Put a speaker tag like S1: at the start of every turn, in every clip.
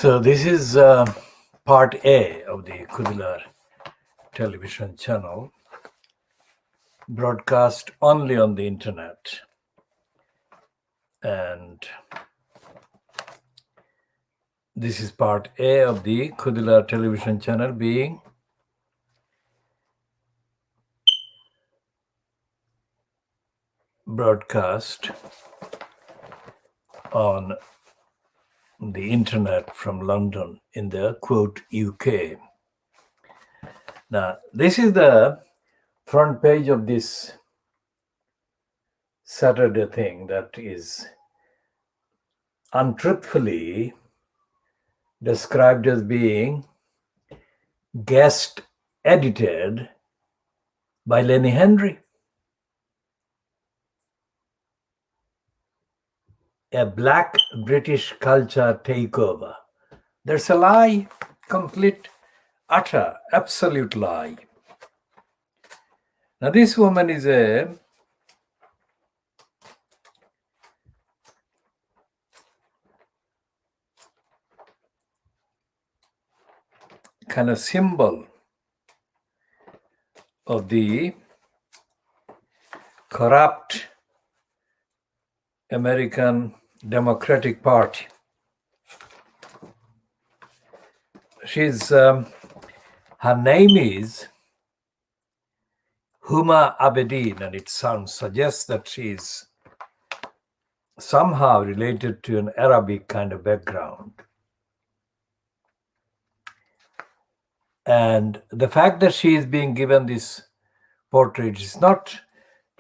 S1: So this is part A of the KhoodeelaarTV television channel, broadcast only on the internet. And this is part A of the KhoodeelaarTV television channel being broadcast on the internet from London in the quote UK. Now, this is the front page of this Saturday thing that is untruthfully described as being guest edited by Lenny Henry. A black British culture takeover. There's a lie, complete, utter, absolute lie. Now this woman is a kind of symbol of the corrupt American Democratic Party. Her name is Huma Abedin, and it suggests that she's somehow related to an Arabic kind of background. And the fact that she is being given this portrait is not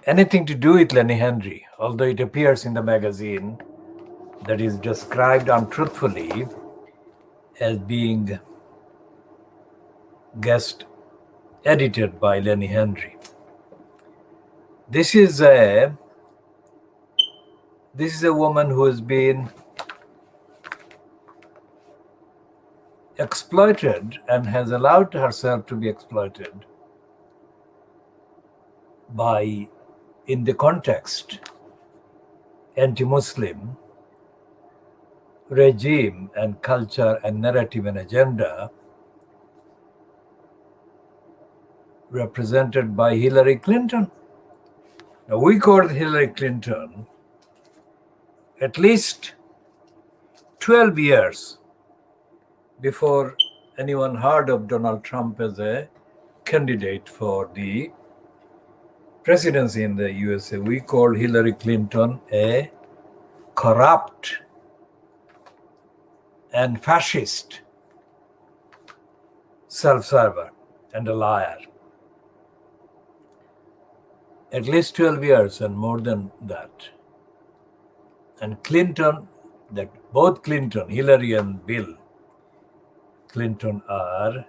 S1: anything to do with Lenny Henry, although it appears in the magazine that is described untruthfully as being guest edited by Lenny Henry. This is a woman who has been exploited and has allowed herself to be exploited by, in the context, anti-Muslim regime and culture and narrative and agenda represented by Hillary Clinton. Now, we called Hillary Clinton at least 12 years before anyone heard of Donald Trump as a candidate for the presidency in the USA. We called Hillary Clinton a corrupt and fascist self-server and a liar. At least 12 years and more than that. And Clinton, both Clinton, Hillary and Bill Clinton, are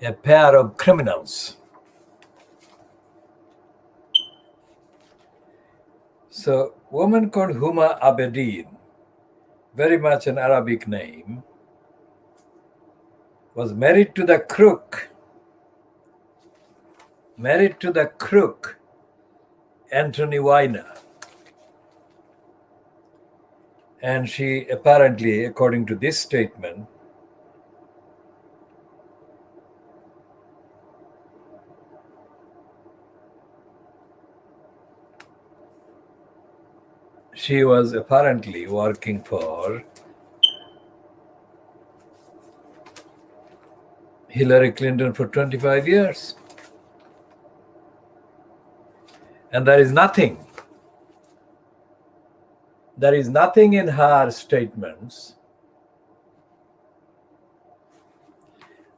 S1: a pair of criminals. So, a woman called Huma Abedin, very much an Arabic name, was married to the crook, Anthony Weiner. And she apparently, according to this statement, she was apparently working for Hillary Clinton for 25 years. And there is nothing in her statements,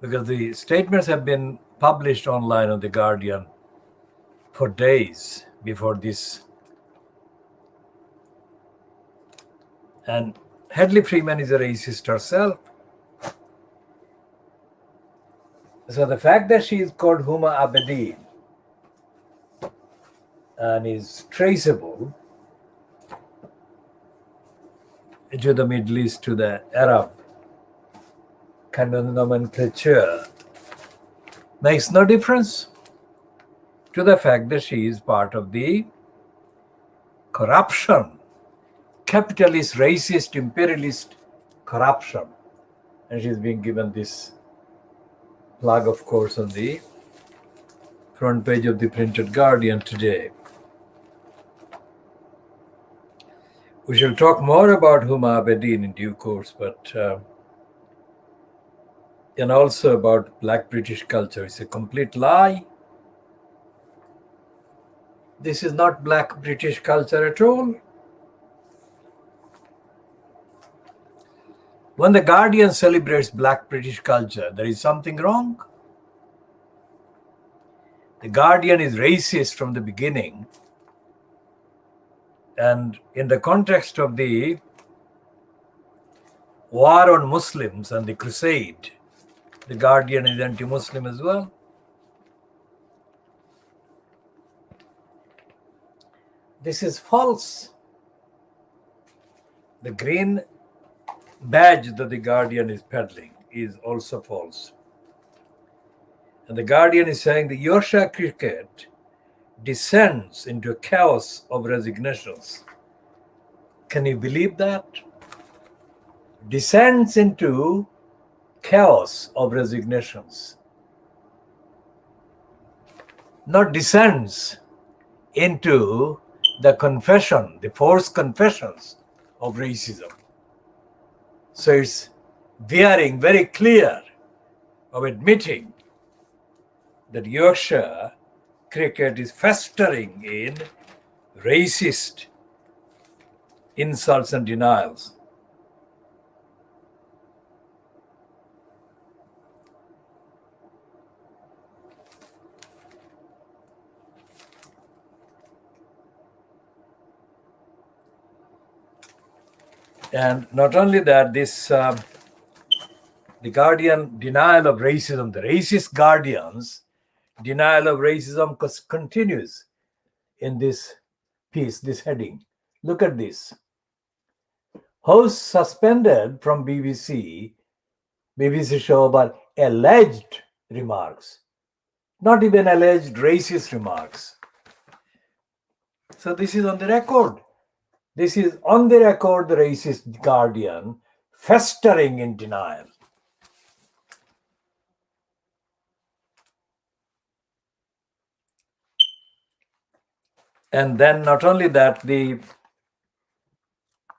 S1: because the statements have been published online on The Guardian for days before this. And Hadley Freeman is a racist herself. So the fact that she is called Huma Abedin and is traceable to the Middle East, to the Arab kind of nomenclature, makes no difference to the fact that she is part of the corruption, capitalist, racist, imperialist corruption And she's being given this plug, of course, on the front page of the printed Guardian today. We shall talk more about Huma Abedin in due course, but and also about Black British culture. It's a complete lie. This is not Black British culture at all. When the Guardian celebrates Black British culture, there is something wrong. The Guardian is racist from the beginning. And in the context of the war on Muslims and the crusade, the Guardian is anti-Muslim as well. This is false. The green badge that the Guardian is peddling is also false. And the Guardian is saying the Yorkshire cricket descends into a chaos of resignations. Can you believe that? Descends into chaos of resignations. Not descends into the confession, the forced confessions of racism. So it's bearing very clear of admitting that Yorkshire cricket is festering in racist insults and denials. And not only that, this the Guardian denial of racism, the racist Guardians denial of racism continues in this piece, this heading. Look at this. Host suspended from BBC show about alleged remarks, not even alleged racist remarks. So this is on the record. This is on the record, the racist Guardian festering in denial. And then not only that, the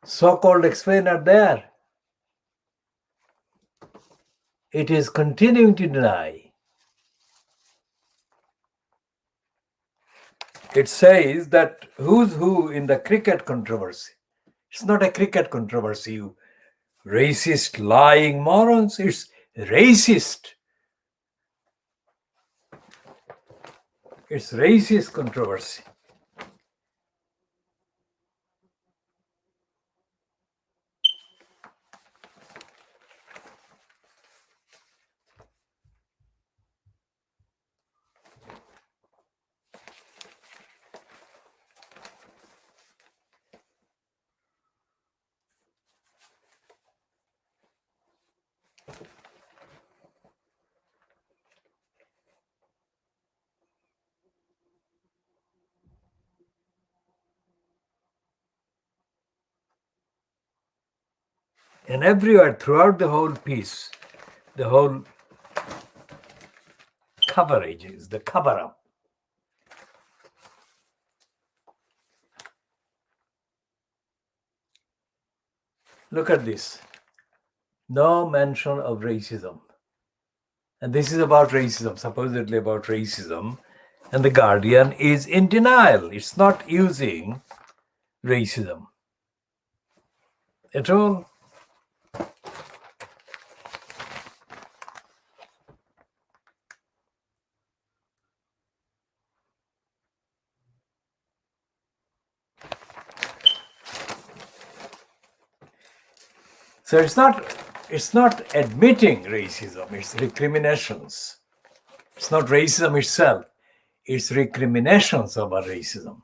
S1: so-called explainer there, it is continuing to deny. It says that who's who in the cricket controversy. It's not a cricket controversy, you racist, lying morons. It's racist. It's racist controversy. And everywhere, throughout the whole piece, the whole coverage is the cover-up. Look at this. No mention of racism. And this is about racism, supposedly about racism. And the Guardian is in denial. It's not using racism at all. So it's not admitting racism, it's recriminations. It's not racism itself, it's recriminations about racism.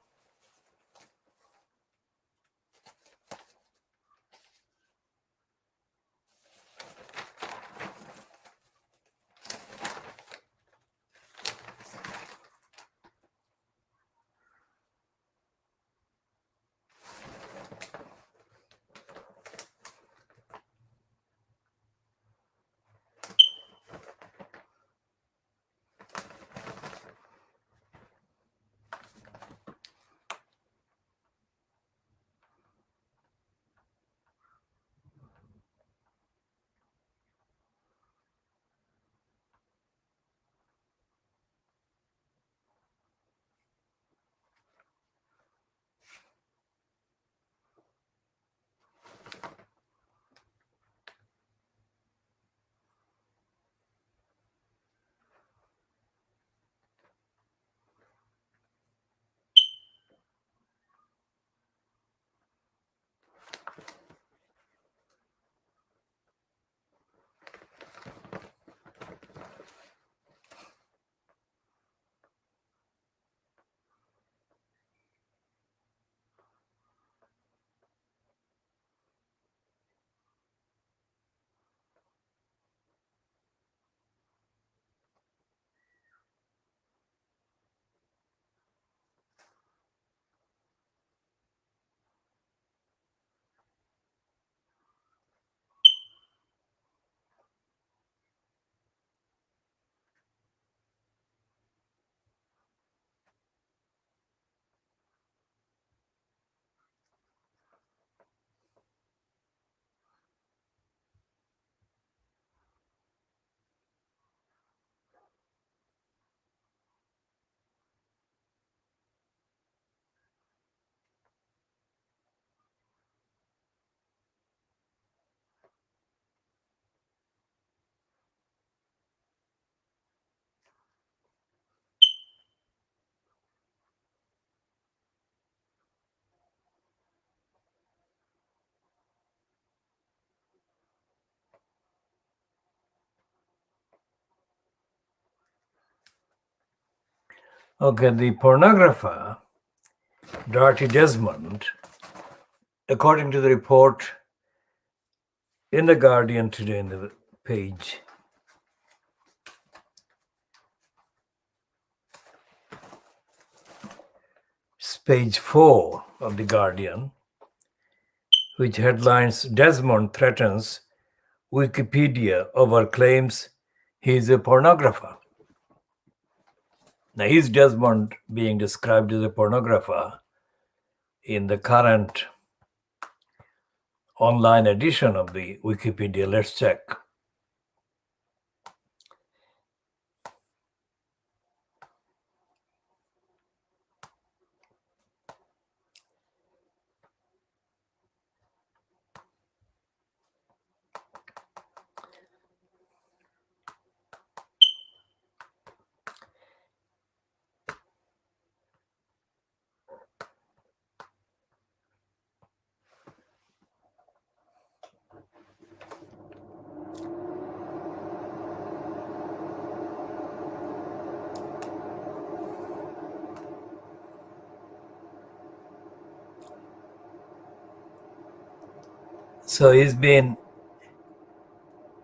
S1: Okay, the pornographer, Dorothy Desmond, according to the report in The Guardian today in the page, it's page 4 of The Guardian, which headlines Desmond threatens Wikipedia over claims he is a pornographer. Now, is Desmond being described as a pornographer in the current online edition of the Wikipedia? Let's check. So he's been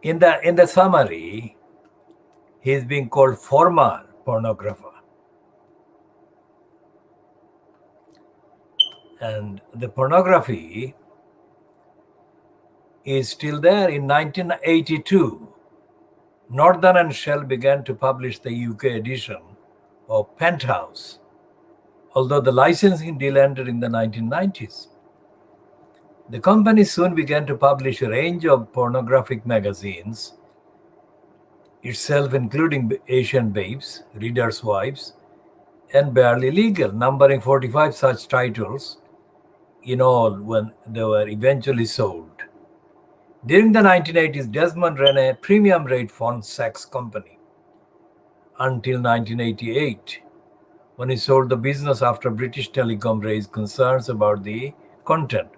S1: in the summary, he's being called former pornographer. And the pornography is still there. In 1982, Northern and Shell began to publish the UK edition of Penthouse, although the licensing deal ended in the 1990s. The company soon began to publish a range of pornographic magazines, itself including Asian Babes, Reader's Wives, and Barely Legal, numbering 45 such titles in all when they were eventually sold. During the 1980s, Desmond ran a premium rate phone sex company until 1988, when he sold the business after British Telecom raised concerns about the content.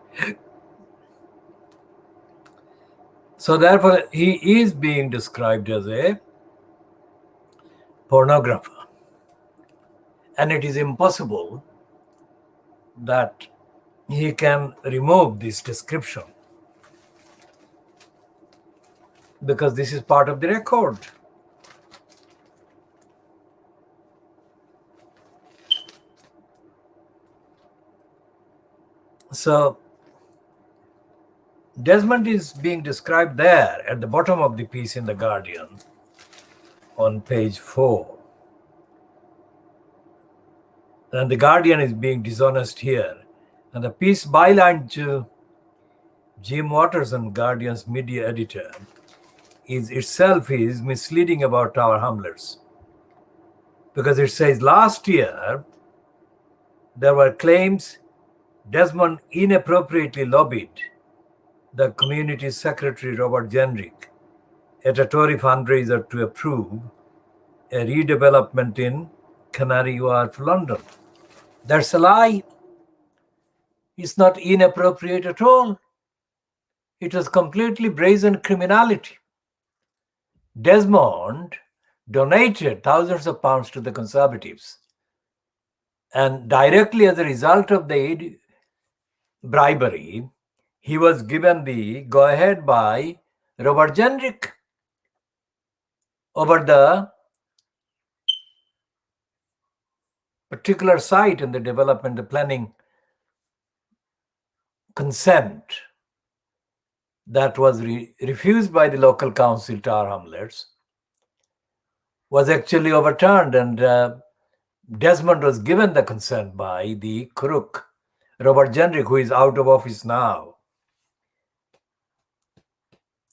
S1: So therefore, he is being described as a pornographer. And it is impossible that he can remove this description, because this is part of the record. So Desmond is being described there at the bottom of the piece in The Guardian on page 4. And The Guardian is being dishonest here. And the piece bylined to Jim Watterson, Guardian's media editor, is misleading about Tower Hamlets. Because it says last year there were claims Desmond inappropriately lobbied the community secretary Robert Jenrick at a Tory fundraiser to approve a redevelopment in Canary Wharf, London. That's a lie. It's not inappropriate at all. It was completely brazen criminality. Desmond donated thousands of pounds to the Conservatives, and directly as a result of the bribery, he was given the go-ahead by Robert Jenrick over the particular site and the development, the planning consent that was refused by the local council, Tower Hamlets, was actually overturned, and Desmond was given the consent by the crook, Robert Jenrick, who is out of office now.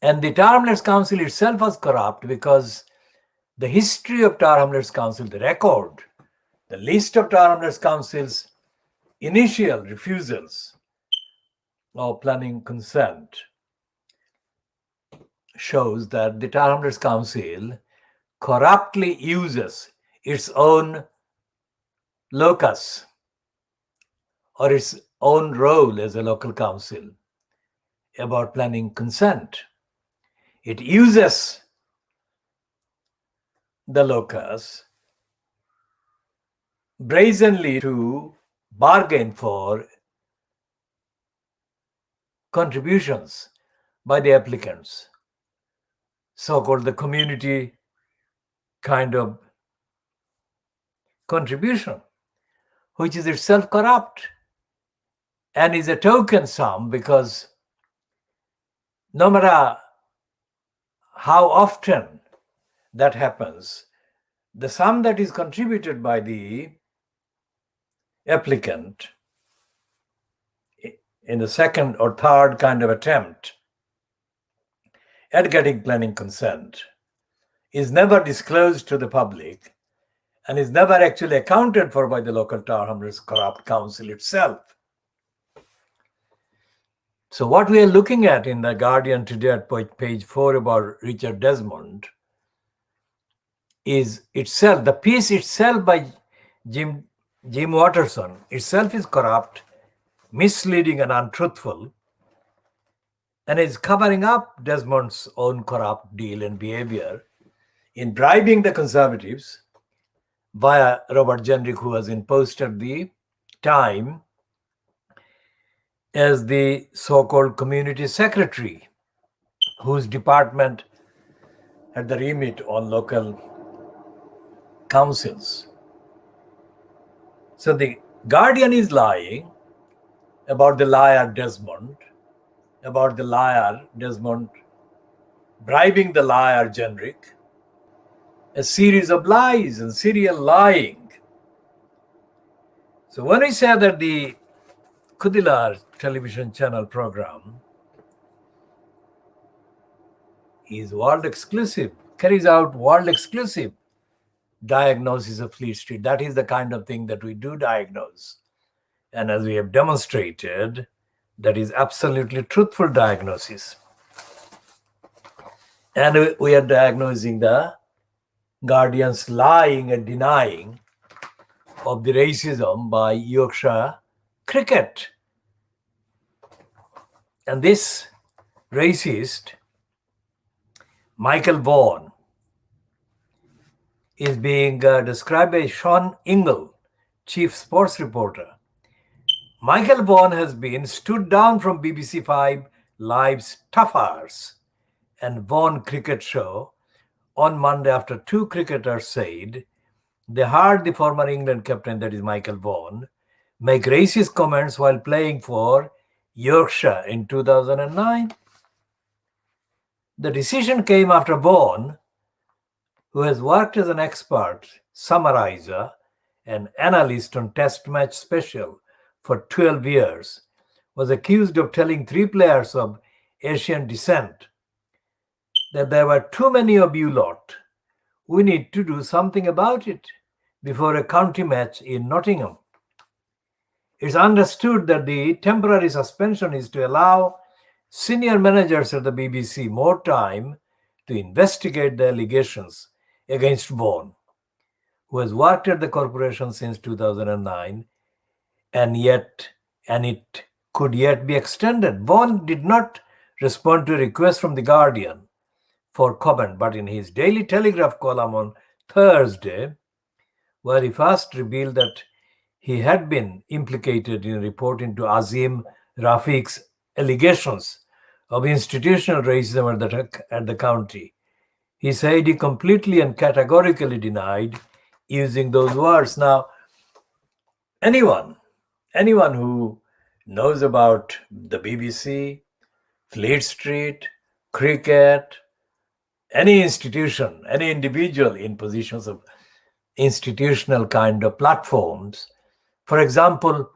S1: And the Tower Hamlets Council itself was corrupt, because the history of Tower Hamlets Council, the record, the list of Tower Hamlets Council's initial refusals of planning consent shows that the Tower Hamlets Council corruptly uses its own locus or its own role as a local council about planning consent. It uses the locus brazenly to bargain for contributions by the applicants, so-called the community kind of contribution, which is itself corrupt and is a token sum, because no matter how often that happens, the sum that is contributed by the applicant in the second or third kind of attempt at getting planning consent is never disclosed to the public and is never actually accounted for by the local Tower Hamlets Corrupt Council itself. So what we are looking at in The Guardian today at page 4 about Richard Desmond is itself, the piece itself by Jim Watterson itself is corrupt, misleading and untruthful, and is covering up Desmond's own corrupt deal and behavior in bribing the Conservatives via Robert Jenrick, who was in post at the time as the so-called community secretary, whose department had the remit on local councils. So the Guardian is lying about the liar Desmond, about the liar Desmond bribing the liar Jenrick, a series of lies and serial lying. So when we say that the Khoodeelaar television channel program is world exclusive, carries out world exclusive diagnosis of Fleet Street, that is the kind of thing that we do diagnose. And as we have demonstrated, that is absolutely truthful diagnosis. And we are diagnosing the Guardian's lying and denying of the racism by Yorkshire cricket. And this racist, Michael Vaughan, is being described by Sean Ingle, chief sports reporter. Michael Vaughan has been stood down from BBC 5 Live's Tough Hours and Vaughan Cricket Show on Monday after two cricketers said they heard the former England captain, that is Michael Vaughan, make racist comments while playing for Yorkshire in 2009. The decision came after Vaughan, who has worked as an expert summarizer and analyst on Test Match Special for 12 years, was accused of telling three players of Asian descent that there were too many of you lot. We need to do something about it before a county match in Nottingham. It's understood that the temporary suspension is to allow senior managers at the BBC more time to investigate the allegations against Vaughan, who has worked at the corporation since 2009, and it could yet be extended. Vaughan did not respond to a request from The Guardian for comment, but in his Daily Telegraph column on Thursday, where he first revealed that he had been implicated in a report into Azim Rafiq's allegations of institutional racism at the county, he said he completely and categorically denied using those words. Now, anyone who knows about the BBC, Fleet Street, cricket, any institution, any individual in positions of institutional kind of platforms, for example,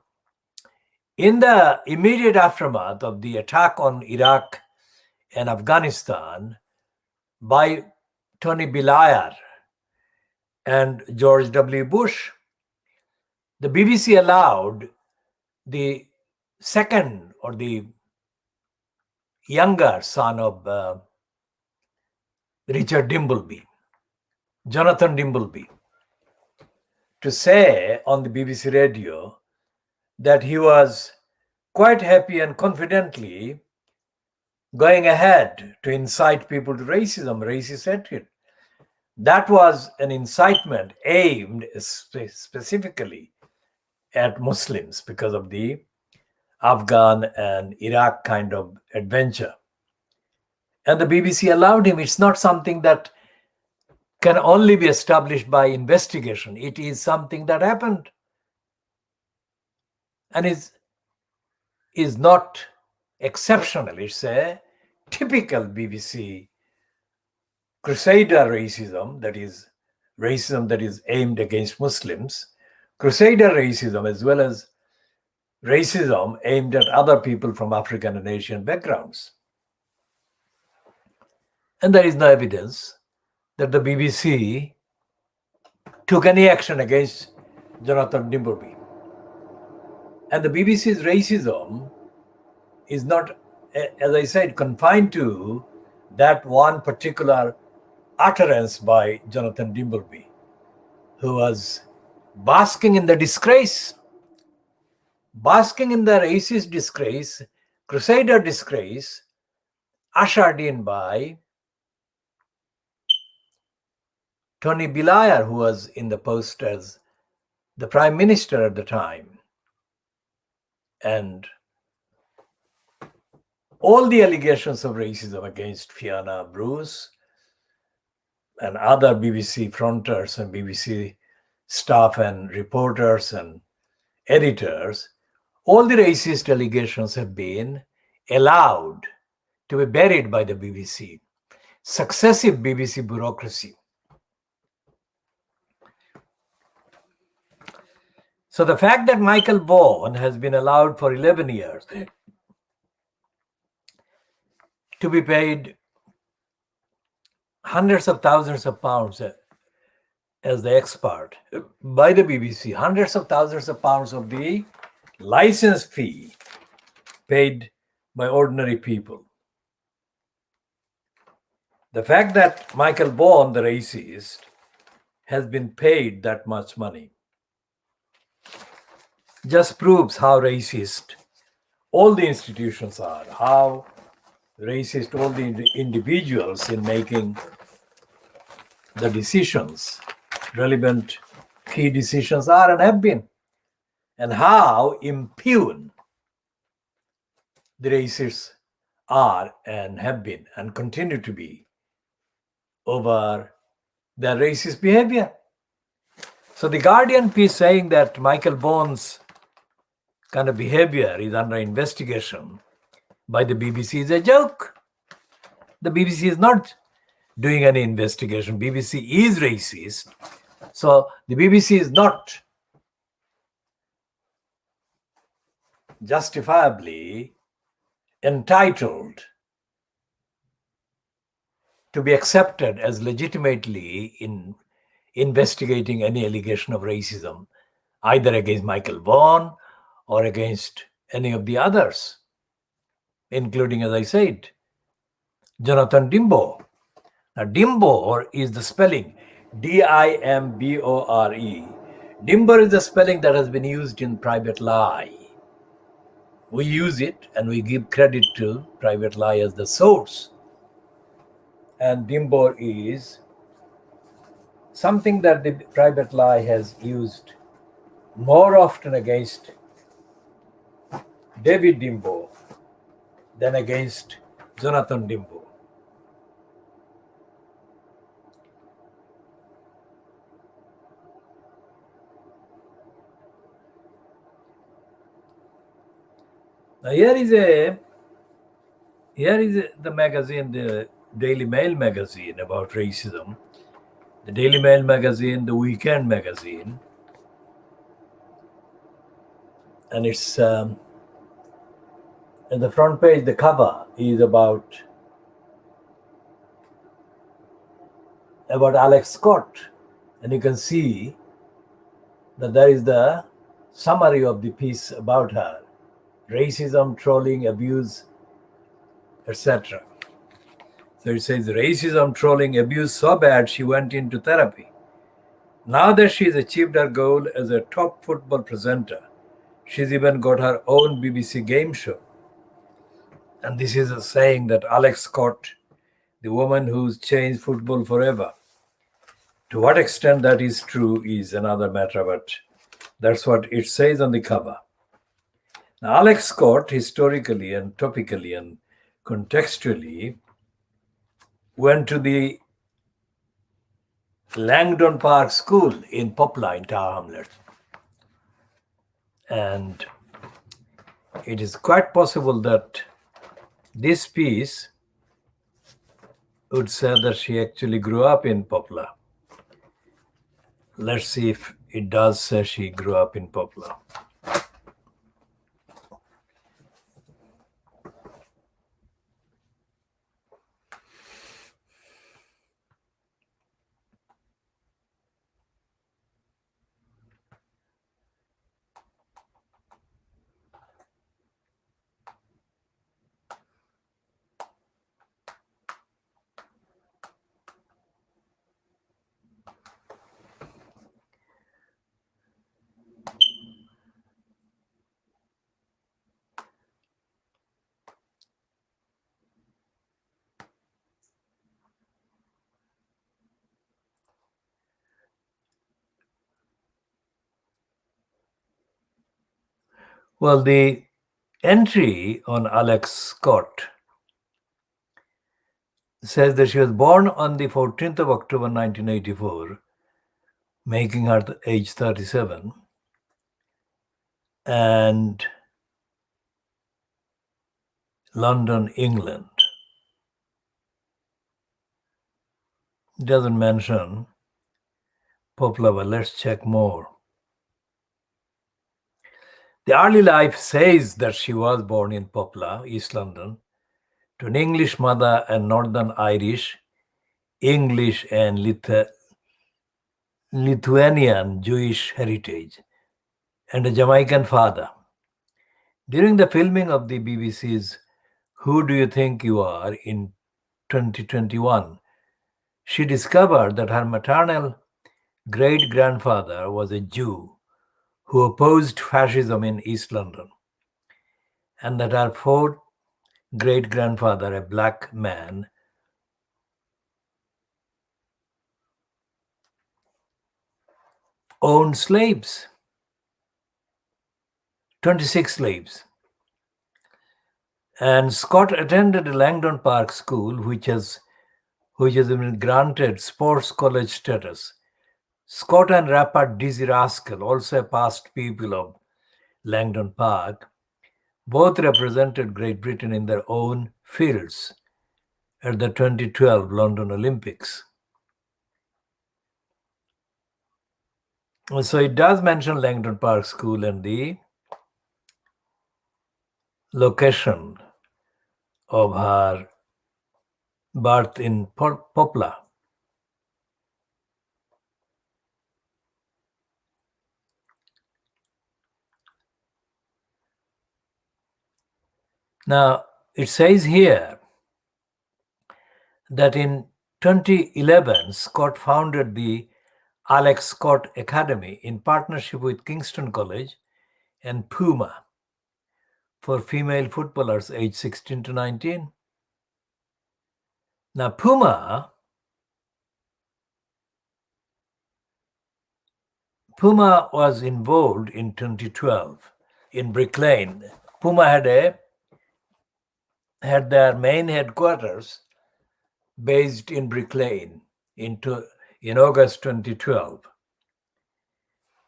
S1: in the immediate aftermath of the attack on Iraq and Afghanistan by Tony Blair and George W. Bush, the BBC allowed the second or the younger son of Richard Dimbleby, Jonathan Dimbleby, to say on the BBC radio that he was quite happy and confidently going ahead to incite people to racism, racist hatred. That was an incitement aimed specifically at Muslims because of the Afghan and Iraq kind of adventure. And the BBC allowed him. It's not something that can only be established by investigation. It is something that happened and is not exceptional. It's a typical BBC crusader racism, that is racism that is aimed against Muslims, crusader racism, as well as racism aimed at other people from African and Asian backgrounds. And there is no evidence that the BBC took any action against Jonathan Dimbleby. And the BBC's racism is not, as I said, confined to that one particular utterance by Jonathan Dimbleby, who was basking in the disgrace, basking in the racist disgrace, crusader disgrace, ushered in by Tony Blair, who was in the post as the Prime Minister at the time. And all the allegations of racism against Fiona Bruce and other BBC fronters and BBC staff and reporters and editors, all the racist allegations have been allowed to be buried by the BBC, successive BBC bureaucracy. So the fact that Michael Vaughan has been allowed for 11 years to be paid hundreds of thousands of pounds as the expert by the BBC, hundreds of thousands of pounds of the license fee paid by ordinary people. The fact that Michael Vaughan, the racist, has been paid that much money just proves how racist all the institutions are, how racist all the individuals in making the decisions, relevant key decisions are and have been, and how impune the racists are and have been and continue to be over their racist behavior. So the Guardian piece saying that Michael Vaughan's kind of behavior is under investigation by the BBC is a joke. The BBC is not doing any investigation. BBC is racist. So the BBC is not justifiably entitled to be accepted as legitimately in investigating any allegation of racism, either against Michael Vaughan or against any of the others, including, as I said, Jonathan Dimbo. Now, Dimbo is the spelling, D-I-M-B-O-R-E. Dimbo is the spelling that has been used in Private Lie. We use it and we give credit to Private Lie as the source. And Dimbo is something that the Private Lie has used more often against David Dimbo than against Jonathan Dimbo. Now here is the magazine, the Daily Mail magazine about racism. The Daily Mail magazine, the Weekend magazine, and it's in the front page, the cover is about Alex Scott, and you can see that there is the summary of the piece about her: racism, trolling, abuse, etc. So it says racism, trolling, abuse so bad she went into therapy. Now that she's achieved her goal as a top football presenter, she's even got her own BBC game show. And this is a saying that Alex Scott, the woman who's changed football forever, To what extent that is true is another matter, but that's what it says on the cover. Now, Alex Scott, historically and topically and contextually, went to the Langdon Park School in Poplar in Tower Hamlets. And it is quite possible that this piece would say that she actually grew up in Poplar. Let's see if it does say she grew up in Poplar. Well, the entry on Alex Scott says that she was born on the 14th of October 1984, making her age 37, and London, England. It doesn't mention Poplar, but let's check more. The early life says that she was born in Poplar, East London, to an English mother and Northern Irish, English and Lithuanian Jewish heritage, and a Jamaican father. During the filming of the BBC's Who Do You Think You Are in 2021, she discovered that her maternal great-grandfather was a Jew who opposed fascism in East London, and that her fourth great-grandfather, a black man, owned slaves, 26 slaves. And Scott attended Langdon Park School, which has been granted sports college status. Scott and rapper Dizzy Rascal, also a past pupil of Langdon Park, both represented Great Britain in their own fields at the 2012 London Olympics. So it does mention Langdon Park School and the location of her birth in Poplar. Now, it says here that in 2011, Scott founded the Alex Scott Academy in partnership with Kingston College and Puma for female footballers aged 16 to 19. Now, Puma was involved in 2012 in Brick Lane. Puma had their main headquarters based in Brick Lane in August 2012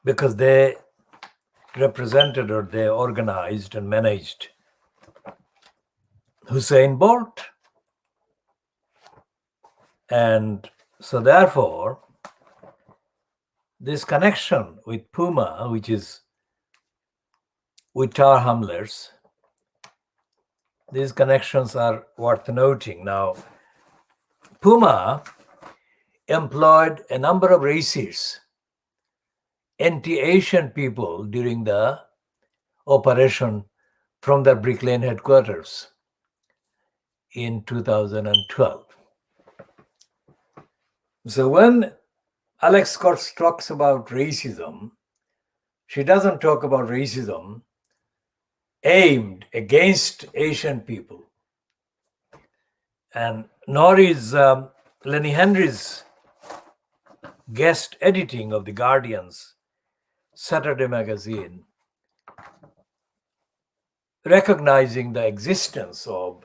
S1: because they represented or they organized and managed Usain Bolt. And so therefore, this connection with Puma, which is with Tower Hamlets, these connections are worth noting. Now, Puma employed a number of racists, anti-Asian people during the operation from their Brick Lane headquarters in 2012. So when Alex Scott talks about racism, she doesn't talk about racism aimed against Asian people. And nor is Lenny Henry's guest editing of the Guardian's Saturday magazine, recognizing the existence of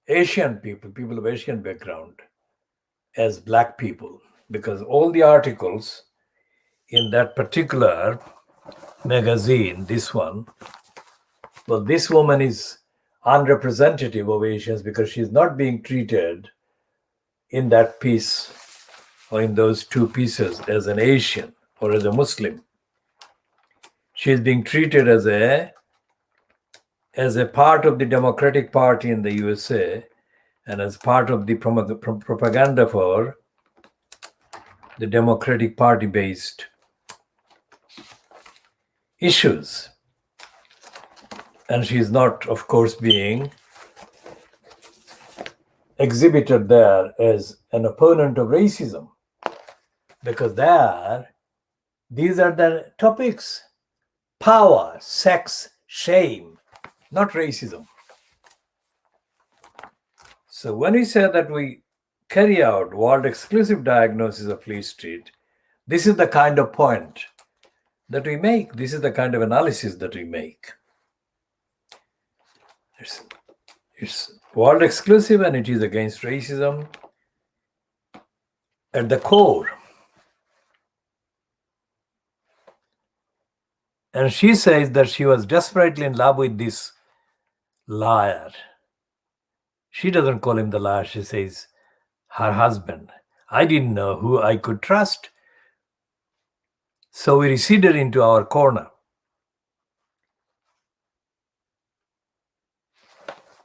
S1: Asian people, people of Asian background, as black people, because all the articles in that particular magazine, this one, well, this woman is unrepresentative of Asians because she's not being treated in that piece or in those two pieces as an Asian or as a Muslim. She's being treated as a part of the Democratic Party in the USA and as part of the propaganda for the Democratic Party based issues. And she's not, of course, being exhibited there as an opponent of racism, because these are the topics: power, sex, shame, not racism. So when we say that we carry out world exclusive diagnosis of Fleet Street, this is the kind of point that we make. This is the kind of analysis that we make. It's world exclusive and it is against racism at the core. And she says that she was desperately in love with this liar. She doesn't call him the liar, she says her husband. I didn't know who I could trust. So we receded into our corner.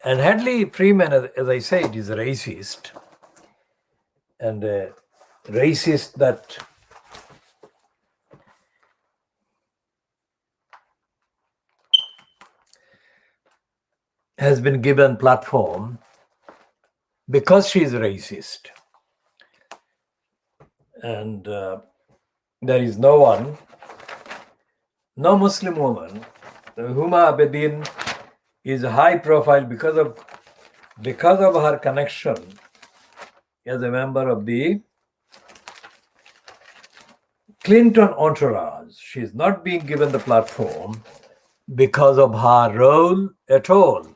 S1: And Hadley Freeman, as I said, is a racist. And a racist that has been given platform because she is racist. And there is no one, no Muslim woman. Huma Abedin is a high profile because of her connection as a member of the Clinton entourage. She is not being given the platform because of her role at all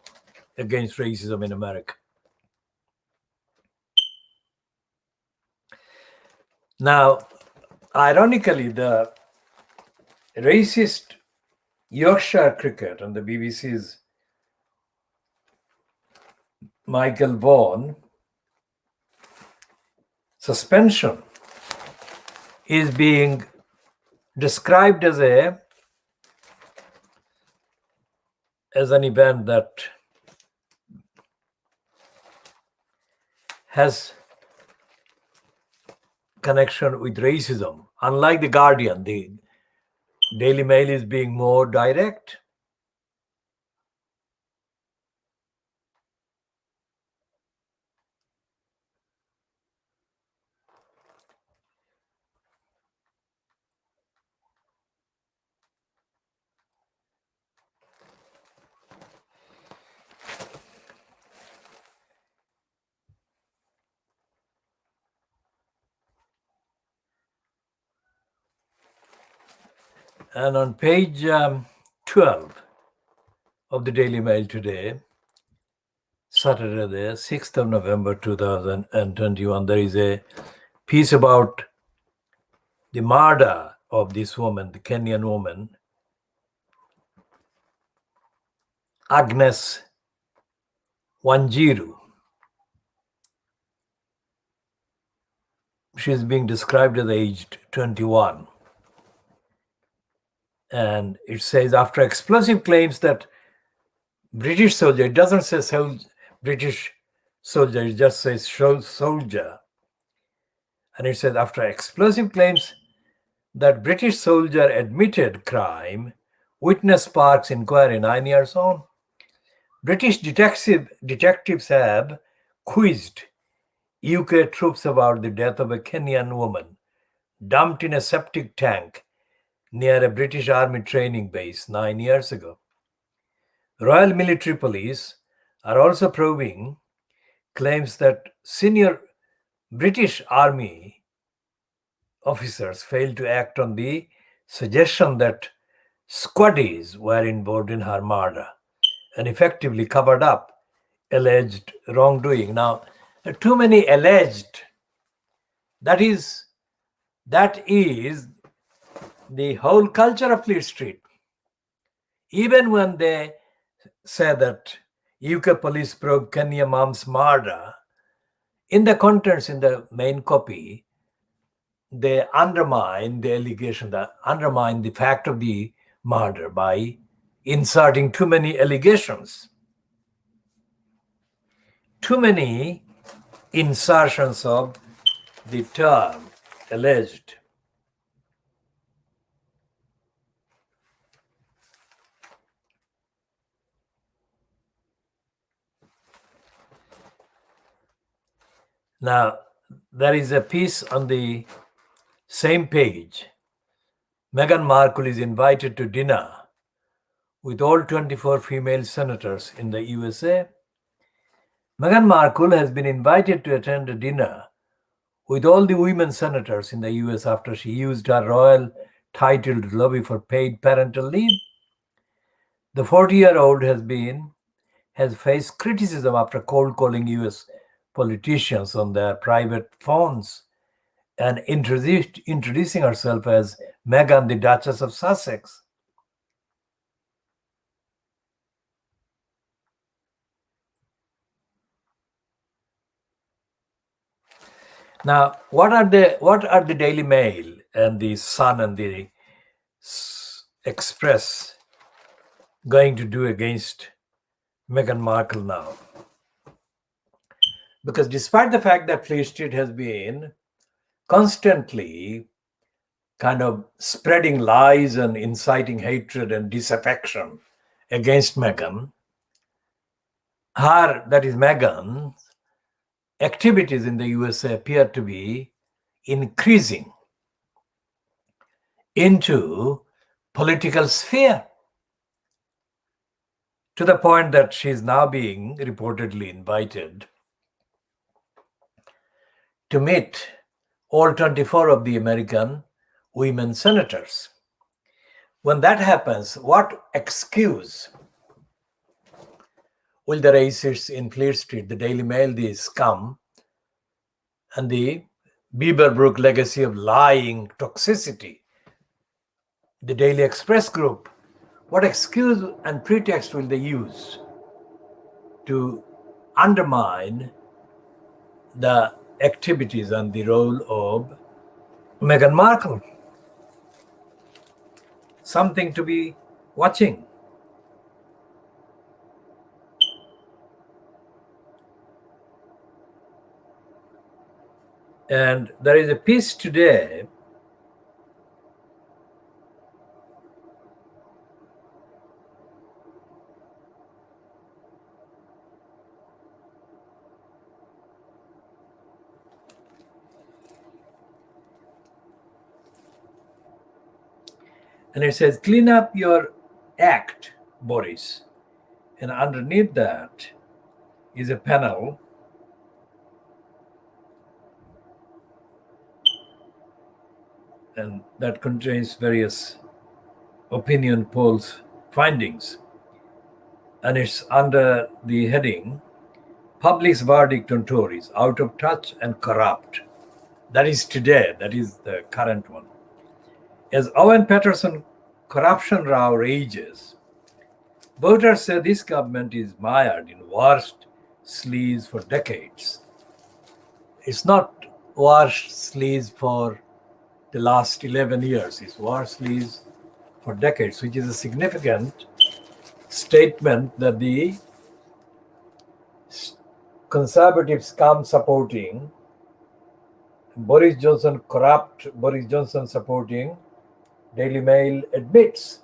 S1: against racism in America. Now, ironically, the racist Yorkshire cricket and the BBC's Michael Vaughan suspension is being described as an event that has connection with racism. Unlike the Guardian, the Daily Mail is being more direct. And on page 12 of the Daily Mail today, Saturday, the 6th of November 2021, there is a piece about the murder of this woman, the Kenyan woman, Agnes Wanjiru. She is being described as aged 21. And it says, after explosive claims that British soldier, it doesn't say British soldier, it just says soldier. And it says, after explosive claims that British soldier admitted crime, witness sparks inquiry 9 years on. British detectives have quizzed UK troops about the death of a Kenyan woman dumped in a septic tank near a British Army training base 9 years ago. Royal Military Police are also probing claims that senior British Army officers failed to act on the suggestion that squaddies were involved in her murder and effectively covered up alleged wrongdoing. Now, too many alleged, that is the whole culture of Fleet Street. Even when they say that UK police probe Kenya mom's murder, in the contents in the main copy, they undermine the allegation, they undermine the fact of the murder by inserting too many allegations. Too many insertions of the term alleged. Now, there is a piece on the same page. Meghan Markle is invited to dinner with all 24 female senators in the USA. Meghan Markle has been invited to attend a dinner with all the women senators in the US after she used her royal title to lobby for paid parental leave. The 40-year-old has faced criticism after cold calling US politicians on their private phones and introducing herself as Meghan, the Duchess of Sussex. Now, what are the Daily Mail and the Sun and the Express going to do against Meghan Markle now? Because despite the fact that Fleet Street has been constantly kind of spreading lies and inciting hatred and disaffection against Meghan, Meghan's activities in the USA appear to be increasing into political sphere, to the point that she is now being reportedly invited to meet all 24 of the American women senators. When that happens, what excuse will the racists in Fleet Street, the Daily Mail, the SCUM, and the Beaverbrook legacy of lying toxicity, the Daily Express group, what excuse and pretext will they use to undermine the activities and the role of Meghan Markle? Something to be watching. And there is a piece today and it says, clean up your act, Boris. And underneath that is a panel and that contains various opinion polls findings. And it's under the heading, Public's Verdict on Tories, Out of Touch and Corrupt. That is today, that is the current one. As Owen Paterson corruption row rages, voters say this government is mired in worst sleaze for decades. It's not worst sleaze for the last 11 years, it's worst sleaze for decades, which is a significant statement that the conservatives come supporting Boris Johnson, corrupt Boris Johnson supporting Daily Mail admits.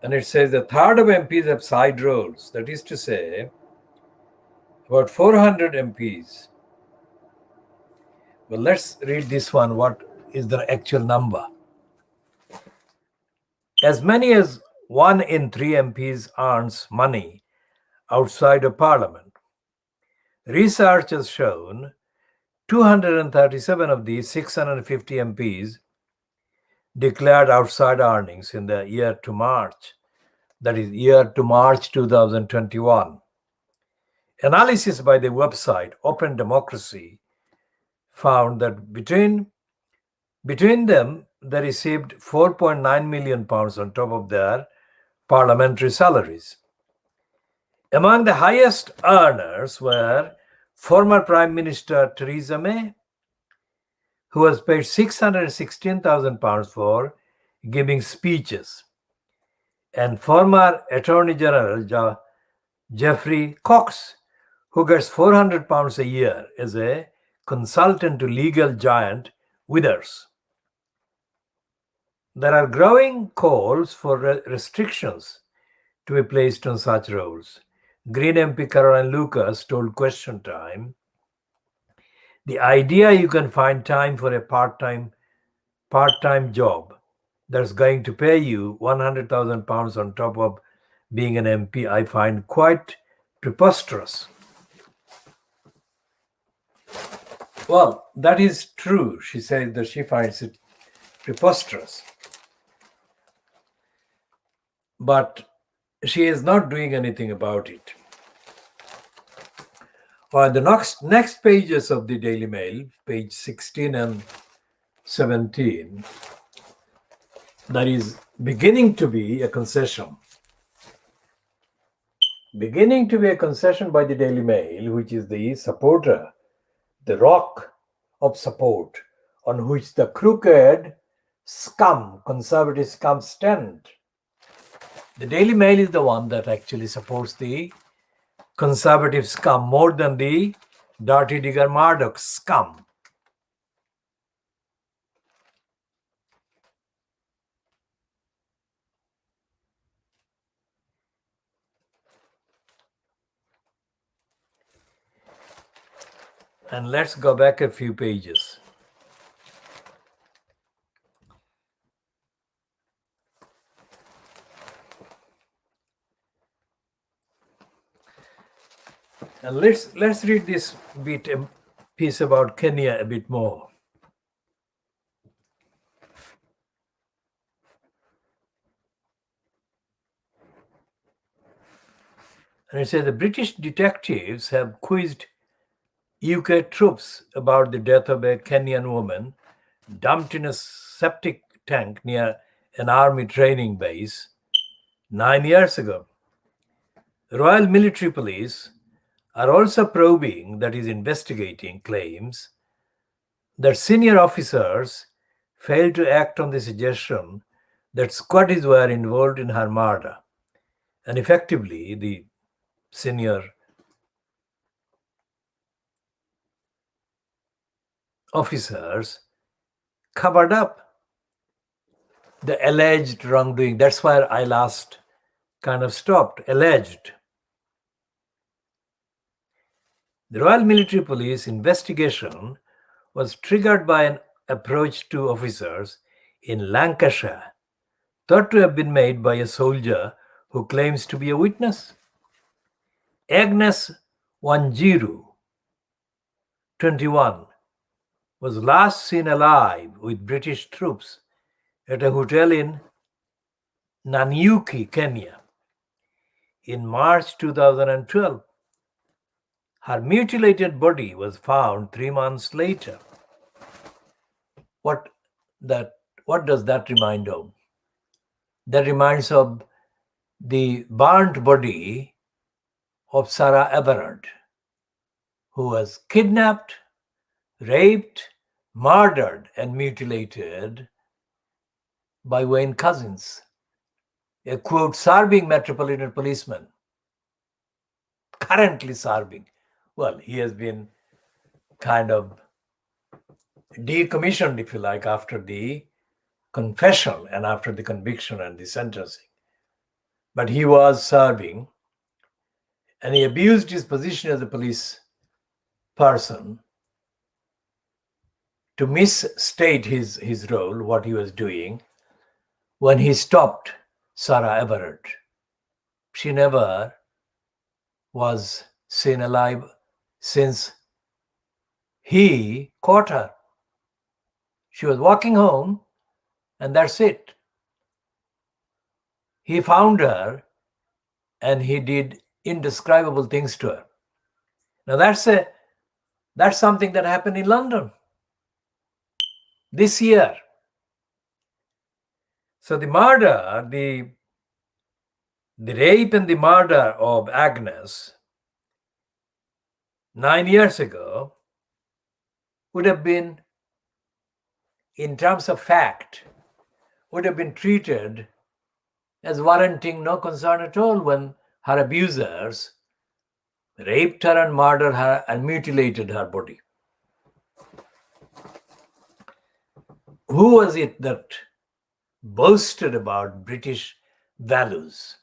S1: And it says a third of MPs have side roles. That is to say, about 400 MPs. Well, let's read this one. What is the actual number? As many as 1 in 3 MPs earns money outside of Parliament. Research has shown 237 of these 650 MPs declared outside earnings in the year to March, that is, year to March 2021. Analysis by the website Open Democracy found that between them, they received £4.9 million on top of their parliamentary salaries. Among the highest earners were former Prime Minister Theresa May, who was paid £616,000 for giving speeches, and former Attorney General Geoffrey Cox, who gets £400 a year as a consultant to legal giant Withers. There are growing calls for restrictions to be placed on such roles. Green MP Caroline Lucas told Question Time, "The idea you can find time for a part-time job that's going to pay you £100,000 on top of being an MP, I find quite preposterous." Well, that is true. She said that she finds it preposterous. But she is not doing anything about it. On the next pages of the Daily Mail, page 16 and 17, there is beginning to be a concession. Beginning to be a concession by the Daily Mail, which is the supporter, the rock of support on which the crooked SCUM, conservative SCUM, stand. The Daily Mail is the one that actually supports the conservative SCUM more than the Dirty Digger Murdoch SCUM. And let's go back a few pages. And let's read this piece about Kenya a bit more. And it says the British detectives have quizzed UK troops about the death of a Kenyan woman dumped in a septic tank near an army training base 9 years ago. Royal Military Police are also probing, that is investigating, claims that senior officers failed to act on the suggestion that squaddies were involved in her murder. And effectively, the senior officers covered up the alleged wrongdoing. That's where I last kind of stopped, alleged. The Royal Military Police investigation was triggered by an approach to officers in Lancashire, thought to have been made by a soldier who claims to be a witness. Agnes Wanjiru, 21, was last seen alive with British troops at a hotel in Nanyuki, Kenya, in March 2012. Her mutilated body was found 3 months later. What does that remind of? That reminds of the burnt body of Sarah Everard, who was kidnapped, raped, murdered, and mutilated by Wayne Couzens, a quote serving Metropolitan Policeman, currently serving. Well, he has been kind of decommissioned, if you like, after the confession and after the conviction and the sentencing. But he was serving, and he abused his position as a police person to misstate his role, what he was doing, when he stopped Sarah Everard. She never was seen alive since he caught her. She was walking home, and that's it. He found her, and he did indescribable things to her. Now that's something that happened in London this year. So the murder, the rape and the murder of Agnes 9 years ago would have been, in terms of fact, would have been treated as warranting no concern at all when her abusers raped her and murdered her and mutilated her body. Who was it that boasted about British values?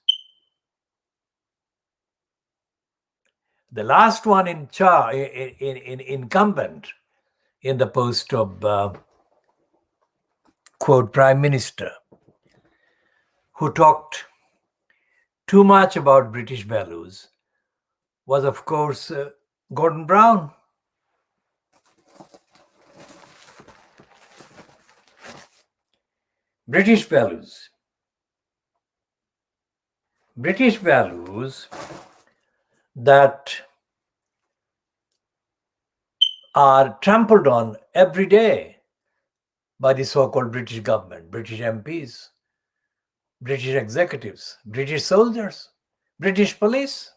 S1: The last one incumbent in the post of quote prime minister, who talked too much about British values, was of course Gordon Brown. British values that are trampled on every day by the so-called British government, British MPs, British executives, British soldiers, British police.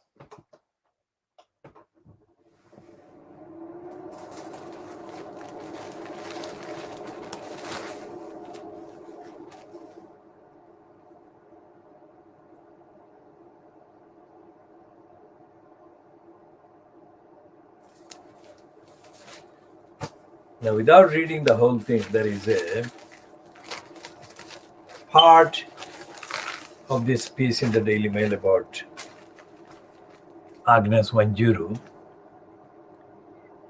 S1: Now, without reading the whole thing, there is a part of this piece in the Daily Mail about Agnes Wanjiru.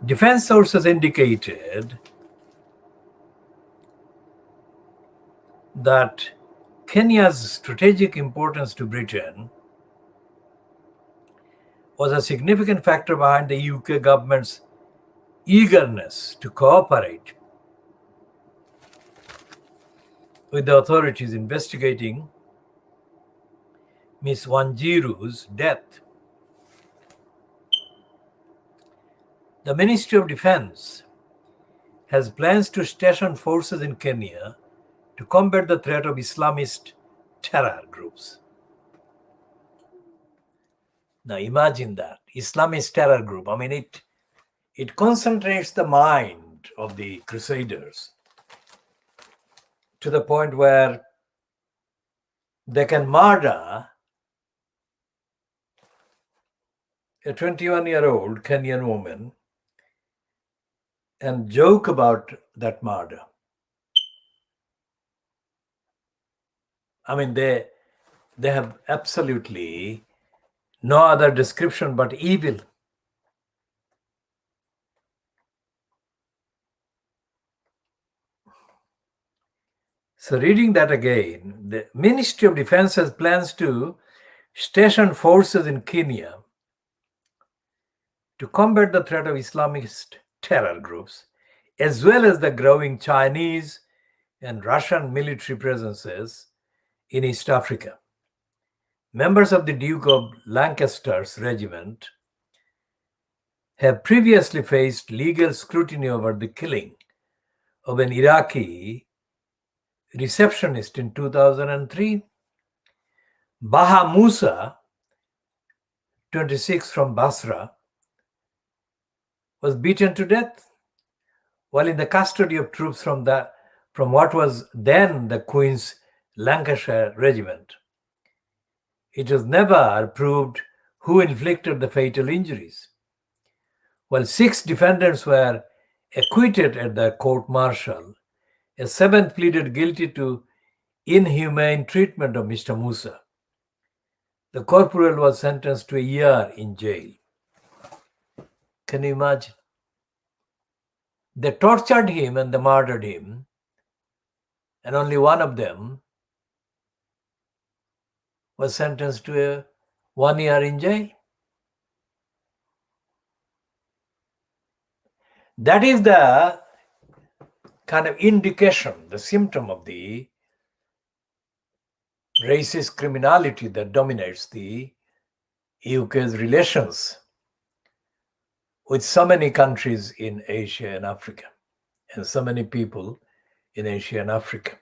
S1: Defense sources indicated that Kenya's strategic importance to Britain was a significant factor behind the UK government's eagerness to cooperate with the authorities investigating Miss Wanjiru's death. The Ministry of Defense has plans to station forces in Kenya to combat the threat of Islamist terror groups. Now imagine that, Islamist terror group. I mean, it concentrates the mind of the crusaders to the point where they can murder a 21-year-old Kenyan woman and joke about that murder. I mean, they have absolutely no other description but evil. So reading that again, the Ministry of Defense has plans to station forces in Kenya to combat the threat of Islamist terror groups, as well as the growing Chinese and Russian military presences in East Africa. Members of the Duke of Lancaster's regiment have previously faced legal scrutiny over the killing of an Iraqi receptionist in 2003. Baha Musa, 26, from Basra, was beaten to death while in the custody of troops from what was then the Queen's Lancashire Regiment. It was never proved who inflicted the fatal injuries. While 6 defendants were acquitted at the court-martial, a 7th pleaded guilty to inhumane treatment of Mr. Musa. The corporal was sentenced to a year in jail. Can you imagine? They tortured him and they murdered him, and only one of them was sentenced to 1 year in jail. That is the kind of indication, the symptom of the racist criminality that dominates the UK's relations with so many countries in Asia and Africa, and so many people in Asia and Africa.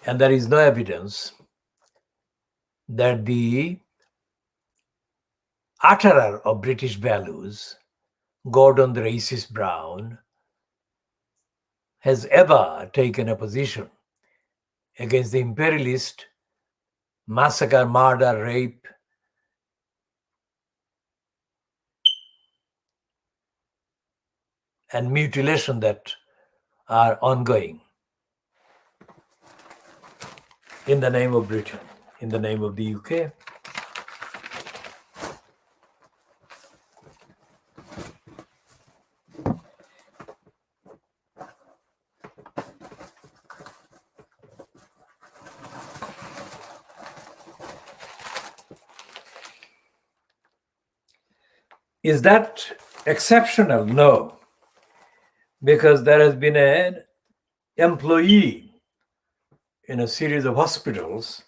S1: And there is no evidence that the utterer of British values, Gordon the racist Brown, has ever taken a position against the imperialist massacre, murder, rape, and mutilation that are ongoing in the name of Britain, in the name of the UK. Is that exceptional? No, because there has been an employee in a series of hospitals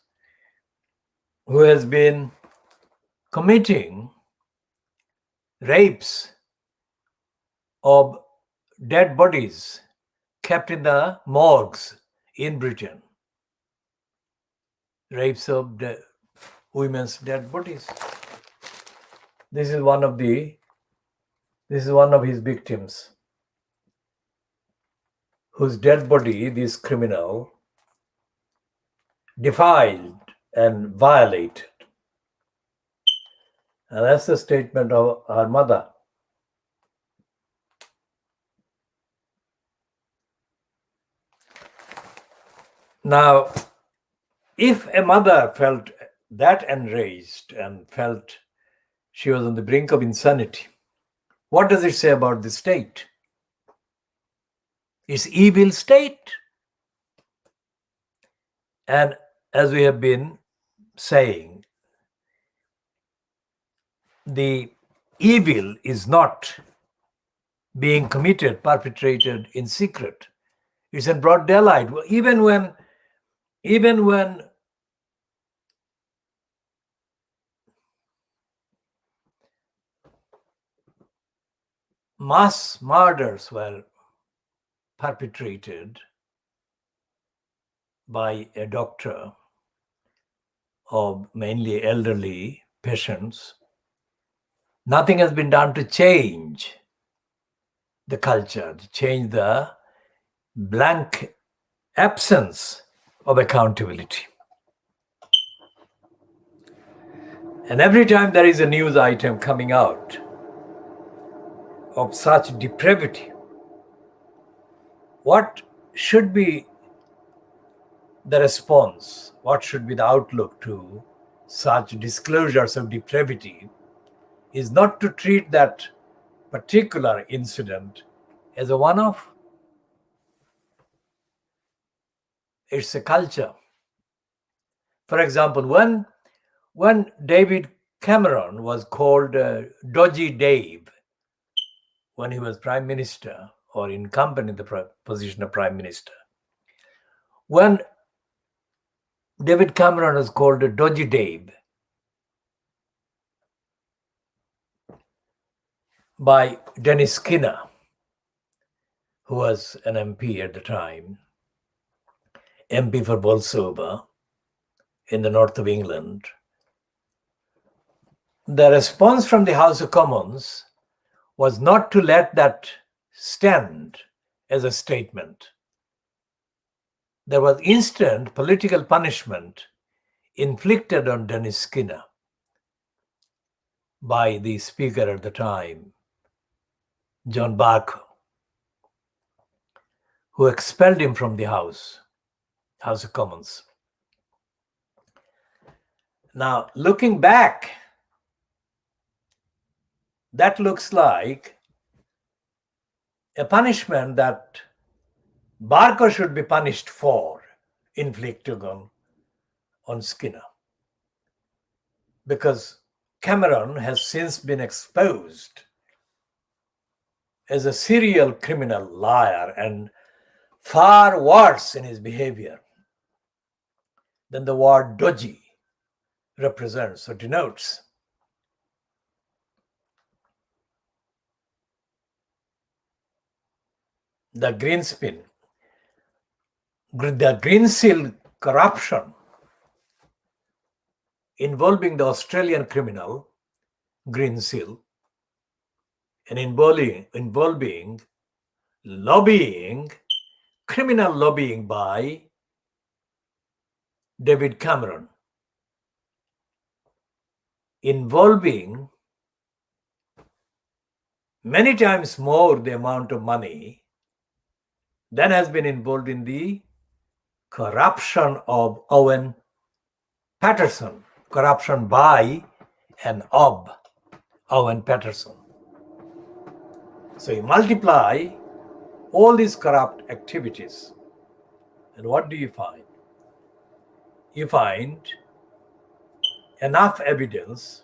S1: who has been committing rapes of dead bodies kept in the morgues in Britain. Rapes of women's dead bodies. This is one of his victims, whose dead body this criminal defiled and violated. And that's the statement of her mother. Now, if a mother felt that enraged and felt she was on the brink of insanity, what does it say about the state? It's evil state. And as we have been saying, the evil is not being committed, perpetrated in secret. It's in broad daylight. Even when mass murders were perpetrated by a doctor of mainly elderly patients, nothing has been done to change the culture, to change the blank absence of accountability. And every time there is a news item coming out of such depravity, what should be the response? What should be the outlook to such disclosures of depravity? Is not to treat that particular incident as a one-off. It's a culture. For example, when David Cameron was called Dodgy Dave when he was Prime Minister or incumbent in the position of Prime Minister, when David Cameron was called Dodgy Dave by Dennis Skinner, who was an MP at the time, MP for Bolsover in the north of England, the response from the House of Commons was not to let that stand as a statement. There was instant political punishment inflicted on Dennis Skinner by the Speaker at the time, John Barker, who expelled him from the House of Commons. Now, looking back, that looks like a punishment that Barker should be punished for inflicting on Skinner, because Cameron has since been exposed as a serial criminal, liar, and far worse in his behavior than the word dodgy represents or denotes. The Greenspin, the Green Seal corruption involving the Australian criminal Green Seal and involving lobbying, criminal lobbying by David Cameron, involving many times more the amount of money than has been involved in the corruption of Owen Paterson, corruption by and of Owen Paterson. So you multiply all these corrupt activities, and what do you find? You find enough evidence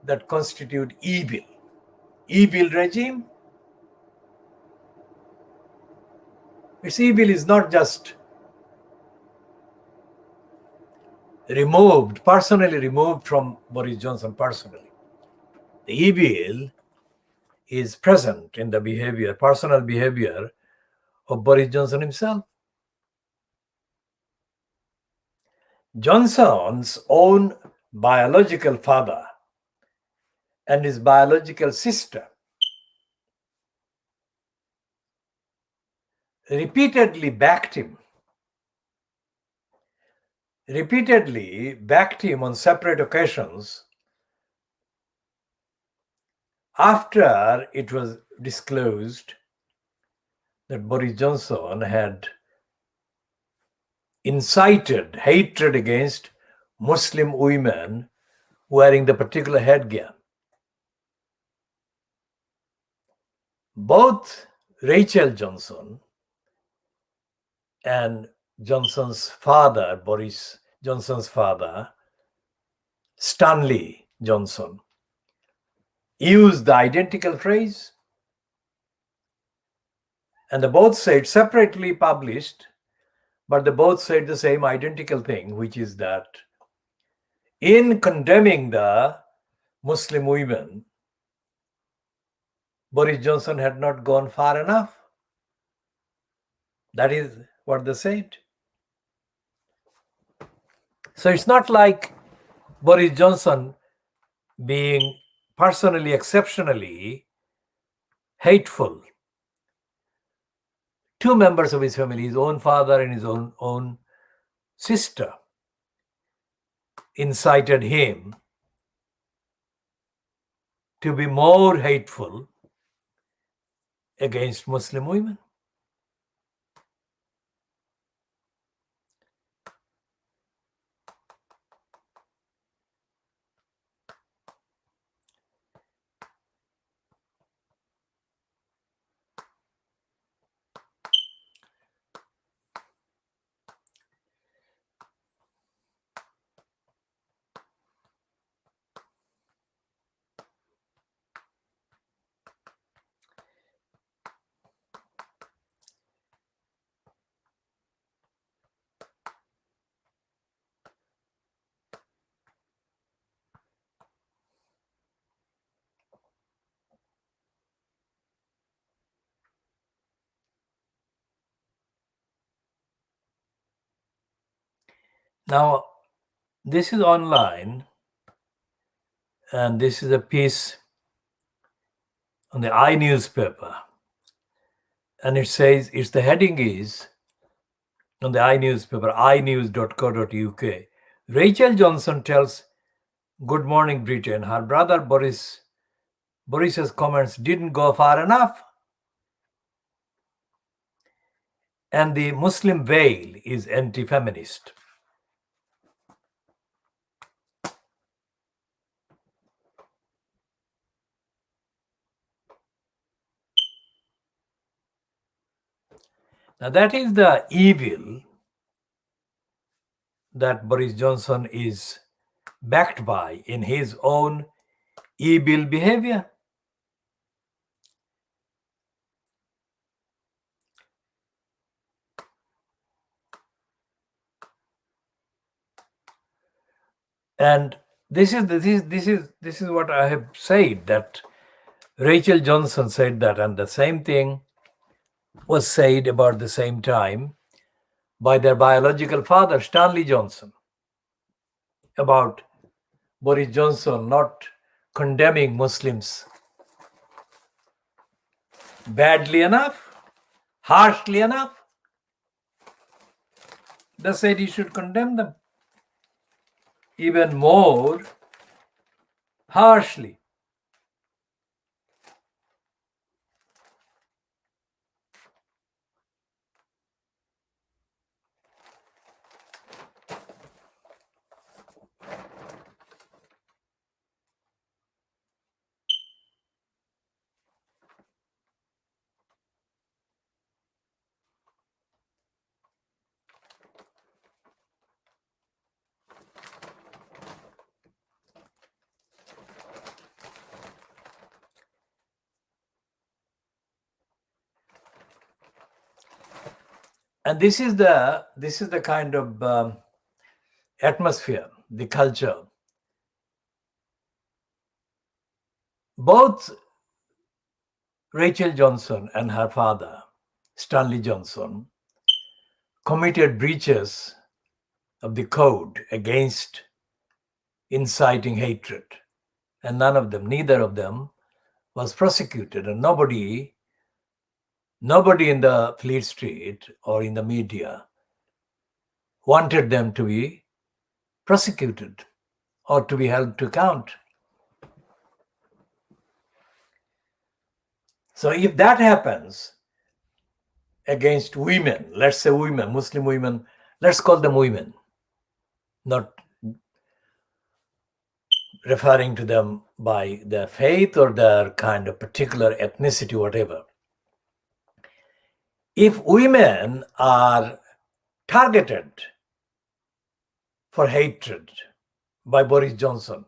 S1: that constitute evil. Evil regime. Its evil is not just personally removed from Boris Johnson personally. The evil is present in the behavior, personal behavior of Boris Johnson himself. Johnson's own biological father and his biological sister repeatedly backed him on separate occasions after it was disclosed that Boris Johnson had incited hatred against Muslim women wearing the particular headgear. Both Rachel Johnson and Johnson's father, Boris Johnson's father, Stanley Johnson, used the identical phrase, and they both said, separately published, but they both said the same identical thing, which is that in condemning the Muslim women, Boris Johnson had not gone far enough. That is what they said. So it's not like Boris Johnson being personally, exceptionally hateful. Two members of his family, his own father and his own sister, incited him to be more hateful against Muslim women. Now, this is online, and this is a piece on the iNewspaper, and it says, the heading is on the iNewspaper, inews.co.uk. Rachel Johnson tells Good Morning Britain her brother Boris's comments didn't go far enough, and the Muslim veil is anti-feminist. Now that is the evil that Boris Johnson is backed by in his own evil behavior. And this is what I have said, that Rachel Johnson said that, and the same thing was said about the same time by their biological father, Stanley Johnson, about Boris Johnson not condemning Muslims badly enough, harshly enough. They said he should condemn them even more harshly. And this is the kind of atmosphere, the culture. Both Rachel Johnson and her father, Stanley Johnson, committed breaches of the code against inciting hatred. And neither of them was prosecuted. And nobody in the Fleet Street or in the media wanted them to be prosecuted or to be held to account. So if that happens against women, let's say women, Muslim women, let's call them women, not referring to them by their faith or their kind of particular ethnicity, whatever. If women are targeted for hatred by Boris Johnson,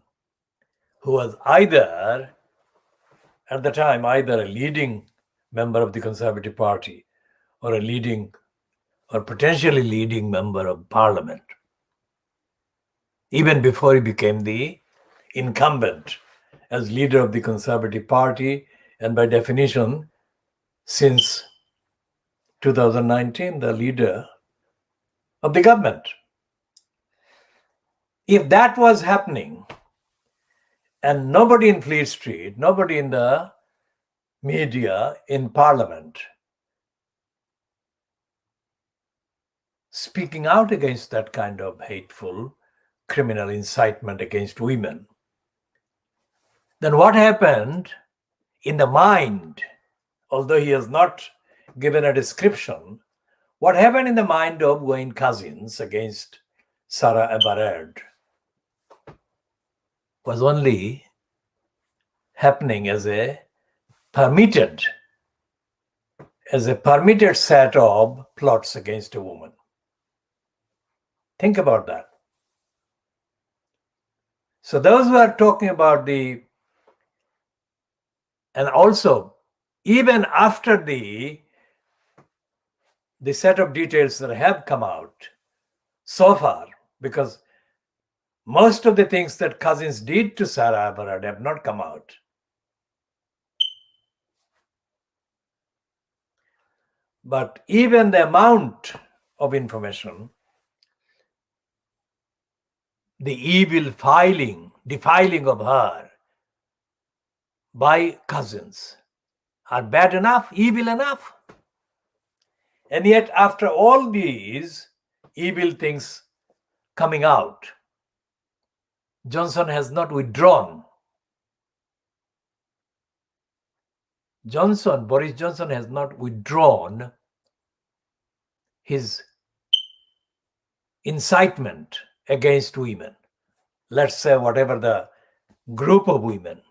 S1: who was either, at the time, either a leading member of the Conservative Party or a leading or potentially leading member of Parliament, even before he became the incumbent as leader of the Conservative Party, and by definition, since 2019, the leader of the government. If that was happening, and nobody in Fleet Street, nobody in the media, in Parliament, speaking out against that kind of hateful criminal incitement against women, then what happened in the mind, although he has not given a description, what happened in the mind of Wayne Couzens against Sarah Everard was only happening as a permitted set of plots against a woman. Think about that. So those who are talking about and also even after the set of details that have come out so far, because most of the things that Couzens did to Sarah Everard have not come out. But even the amount of information, the evil defiling of her by Couzens are bad enough, evil enough. And yet, after all these evil things coming out, Johnson has not withdrawn. Boris Johnson has not withdrawn his incitement against women. Let's say whatever the group of women.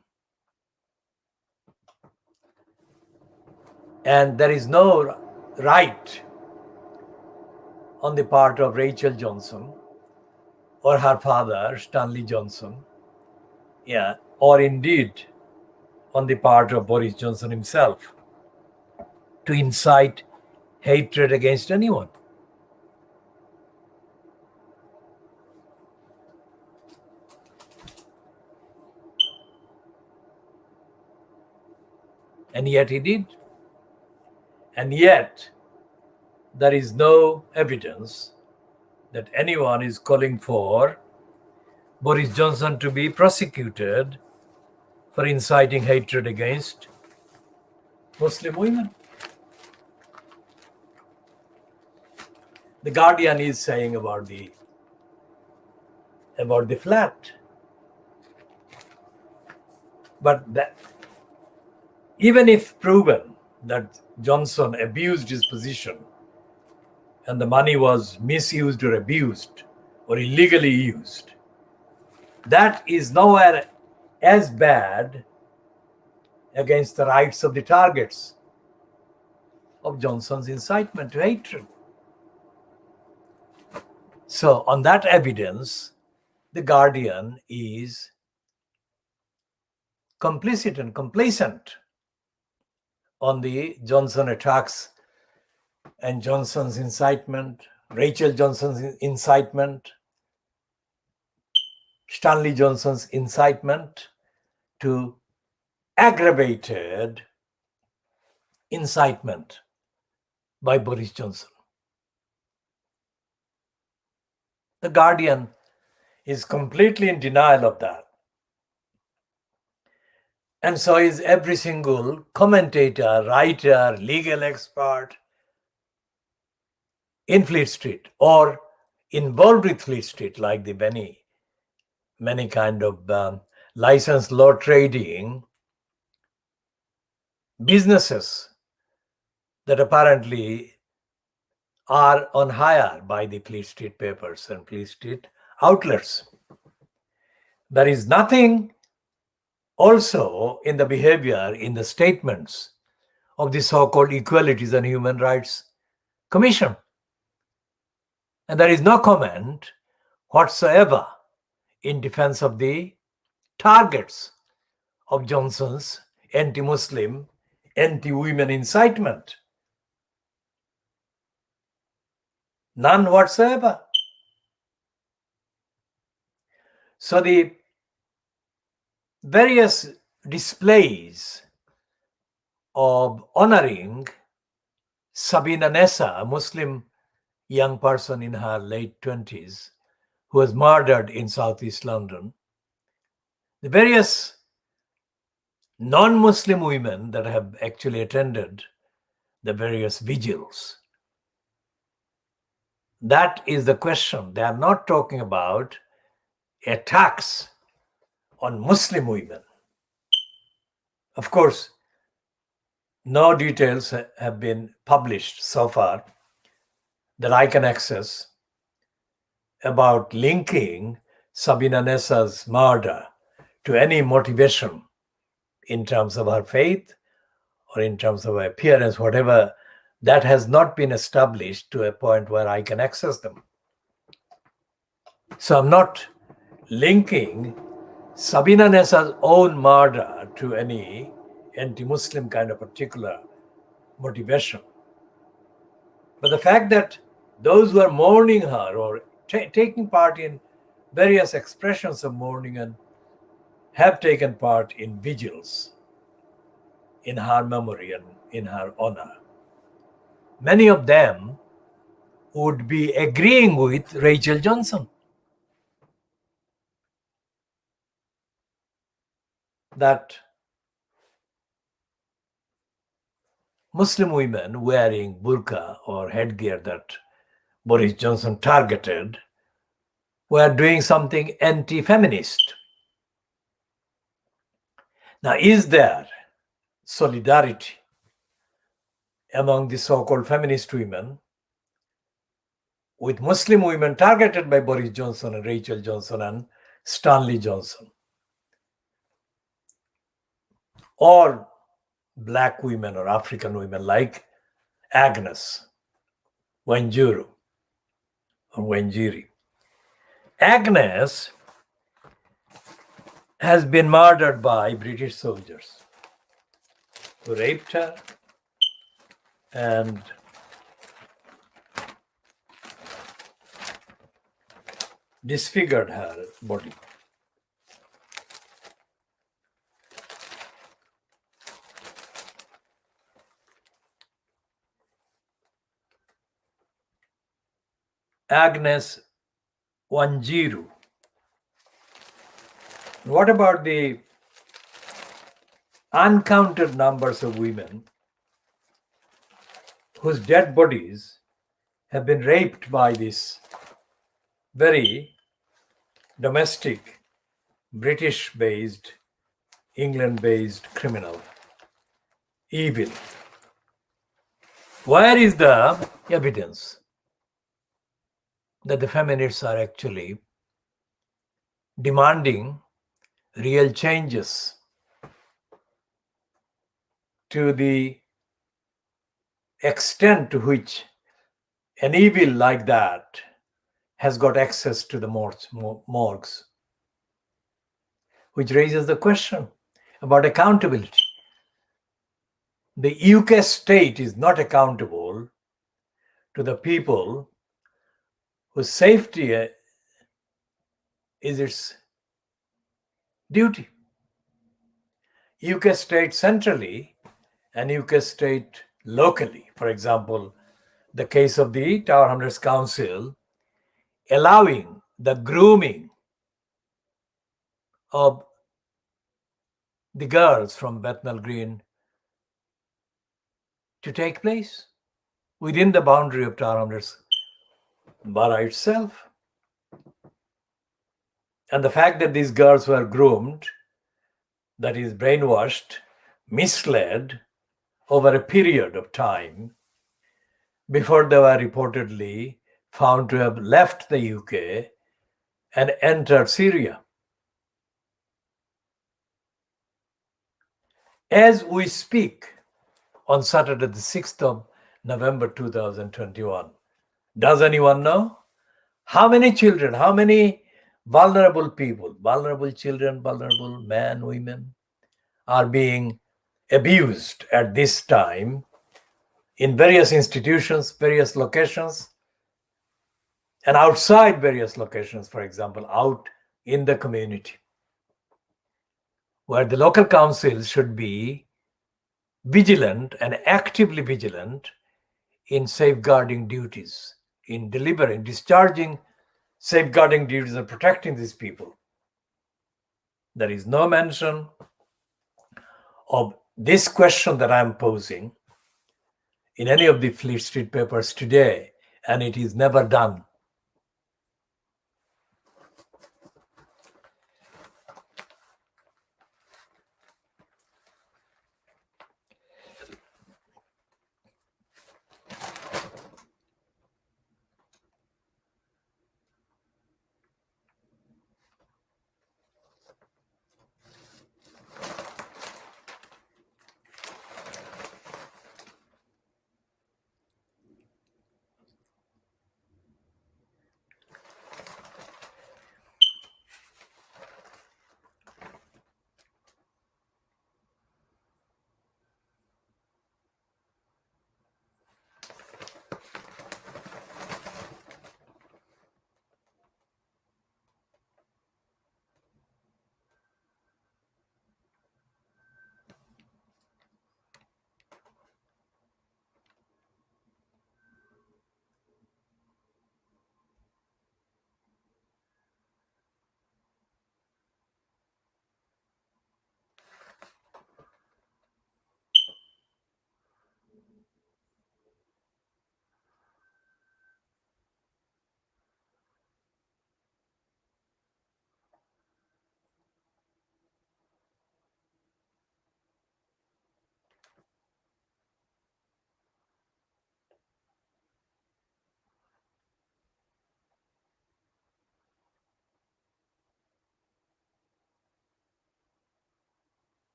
S1: And there is no right on the part of Rachel Johnson or her father, Stanley Johnson, or indeed on the part of Boris Johnson himself, to incite hatred against anyone. And yet he did. And yet there is no evidence that anyone is calling for Boris Johnson to be prosecuted for inciting hatred against Muslim women. The Guardian is saying about the flat. But that, even if proven that Johnson abused his position and the money was misused or abused or illegally used, that is nowhere as bad against the rights of the targets of Johnson's incitement to hatred. So on that evidence, the Guardian is complicit and complacent on the Johnson attacks and Johnson's incitement, Rachel Johnson's incitement, Stanley Johnson's incitement to aggravated incitement by Boris Johnson. The Guardian is completely in denial of that. And so is every single commentator, writer, legal expert in Fleet Street or involved with Fleet Street, like the many kind of licensed law trading businesses that apparently are on hire by the Fleet Street papers and Fleet Street outlets. There is nothing also in the behavior, in the statements of the so-called Equalities and Human Rights Commission. And there is no comment whatsoever in defense of the targets of Johnson's anti-Muslim, anti-women incitement. None whatsoever. So the various displays of honoring Sabina Nessa, a Muslim young person in her late 20s who was murdered in southeast London, the various non-Muslim women that have actually attended the various vigils, that is the question. They are not talking about attacks on Muslim women. Of course, no details have been published so far that I can access about linking Sabina Nessa's murder to any motivation in terms of her faith or in terms of her appearance, whatever. That has not been established to a point where I can access them. So I'm not linking Sabina Nessa's own murder to any anti-Muslim kind of particular motivation. But the fact that those who are mourning her or taking part in various expressions of mourning and have taken part in vigils in her memory and in her honor, many of them would be agreeing with Rachel Johnson that Muslim women wearing burqa or headgear that Boris Johnson targeted were doing something anti-feminist. Now, is there solidarity among the so-called feminist women with Muslim women targeted by Boris Johnson and Rachel Johnson and Stanley Johnson? Or black women or African women like Agnes Wanjiru or Wanjiri. Agnes has been murdered by British soldiers who raped her and disfigured her body. Agnes Wanjiru. What about the uncounted numbers of women whose dead bodies have been raped by this very domestic, British-based, England-based criminal, evil? Where is the evidence that the feminists are actually demanding real changes to the extent to which an evil like that has got access to the morgues, which raises the question about accountability. The UK state is not accountable to the people whose safety is its duty. UK state centrally and UK state locally. For example, the case of the Tower Hamlets Council allowing the grooming of the girls from Bethnal Green to take place within the boundary of Tower Hamlets borough itself. And the fact that these girls were groomed, that is brainwashed, misled over a period of time before they were reportedly found to have left the UK and entered Syria. As we speak, on Saturday, the 6th of November 2021, does anyone know how many children, how many vulnerable people, vulnerable children, vulnerable men, women, are being abused at this time in various institutions, various locations, and outside various locations, for example, out in the community, where the local councils should be vigilant and actively vigilant in safeguarding duties, in delivering, discharging safeguarding duties and protecting these people. There is no mention of this question that I'm posing in any of the Fleet Street papers today, and it is never done.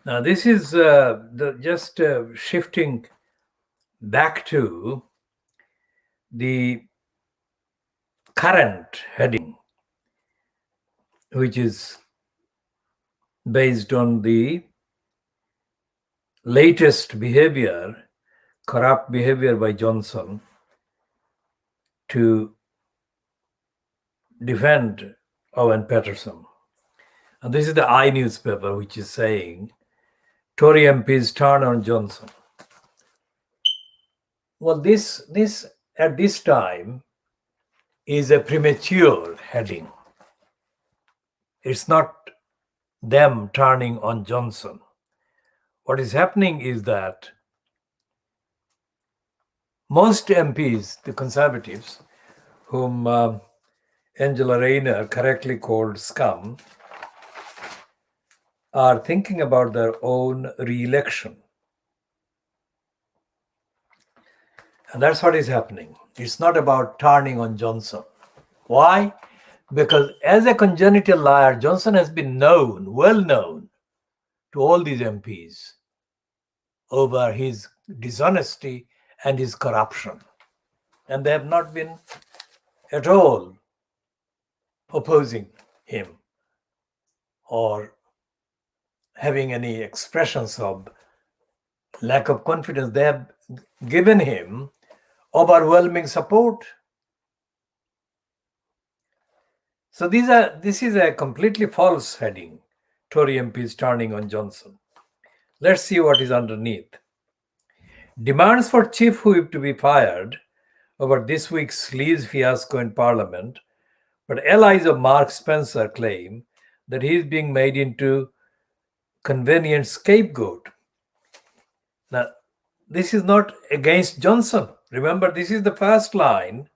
S1: Now, this is just shifting back to the current heading, which is based on the latest behavior, corrupt behavior by Johnson to defend Owen Paterson. And this is the I newspaper, which is saying Tory MPs turn on Johnson. Well, this at this time is a premature heading. It's not them turning on Johnson. What is happening is that most MPs, the Conservatives, whom Angela Rayner correctly called SCUM, are thinking about their own re-election. And that's what is happening. It's not about turning on Johnson. Why? Because as a congenital liar, Johnson has been known, well known, to all these MPs over his dishonesty and his corruption. And they have not been at all opposing him or having any expressions of lack of confidence. They have given him overwhelming support. So this is a completely false heading. Tory MPs turning on Johnson. Let's see what is underneath. Demands for Chief Whip to be fired over this week's sleaze fiasco in Parliament, but allies of Mark Spencer claim that he is being made into convenient scapegoat. Now, this is not against Johnson. Remember, this is the first line,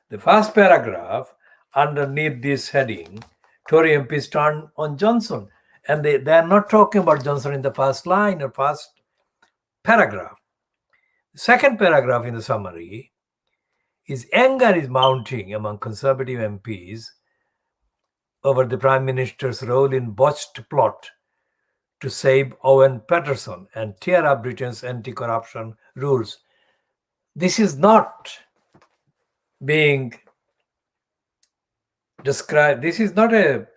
S1: the first paragraph underneath this heading. Tory MPs turn on Johnson. And they are not talking about Johnson in the first line or first paragraph. The second paragraph in the summary is anger is mounting among Conservative MPs over the Prime Minister's role in botched plot to save Owen Paterson and tear up Britain's anti-corruption rules. This is not being described. This is not a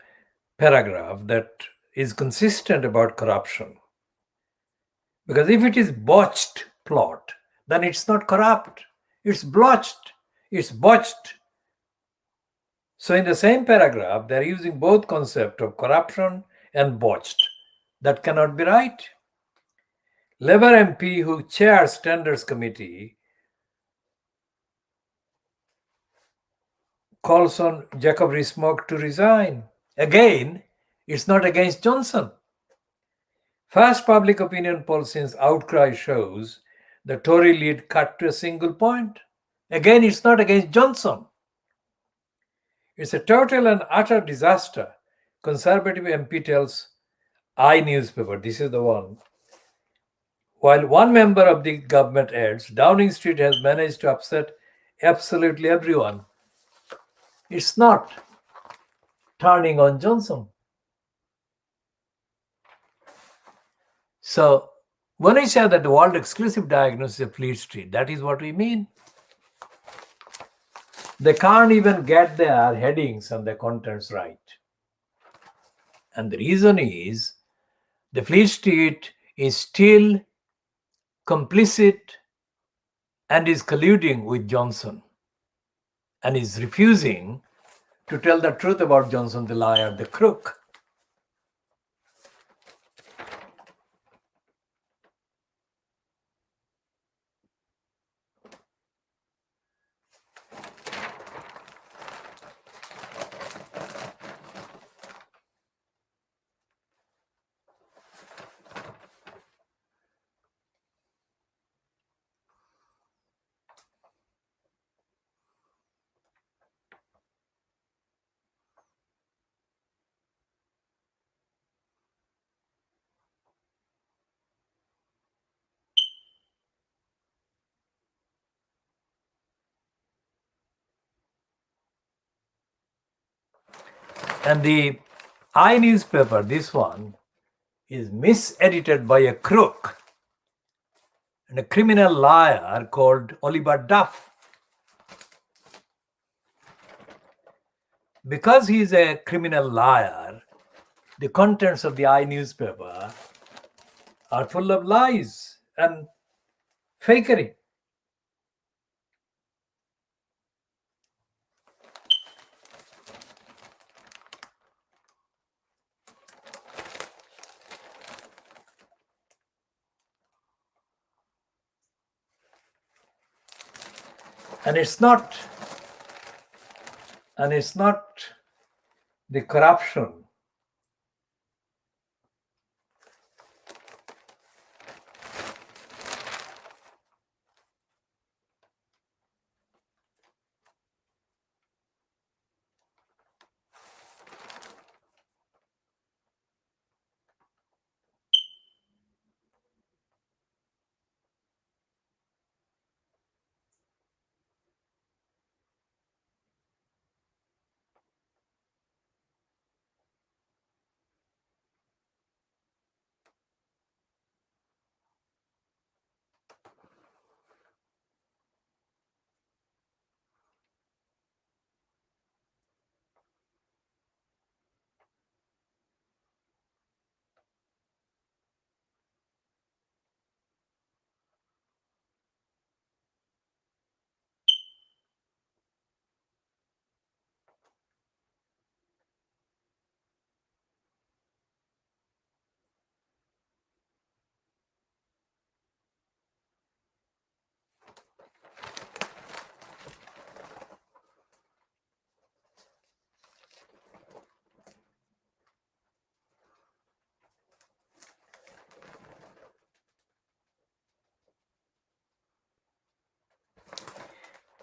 S1: paragraph that is consistent about corruption. Because if it is botched plot, then it's not corrupt. It's blotched. It's botched. So in the same paragraph, they're using both concept of corruption and botched. That cannot be right. Labour MP who chairs Standards Committee calls on Jacob Rees-Mogg to resign. Again, it's not against Johnson. First public opinion poll since outcry shows the Tory lead cut to a single point. Again, it's not against Johnson. It's a total and utter disaster. Conservative MP tells I newspaper, this is the one. While one member of the government adds, Downing Street has managed to upset absolutely everyone. It's not turning on Johnson. So when I say that the world exclusive diagnosis of Fleet Street, that is what we mean. They can't even get their headings and their contents right. And the reason is the Fleet Street is still complicit and is colluding with Johnson and is refusing to tell the truth about Johnson, the liar, the crook. And the I newspaper, this one, is misedited by a crook and a criminal liar called Oliver Duff. Because he is a criminal liar, the contents of the newspaper are full of lies and fakery. And it's not the corruption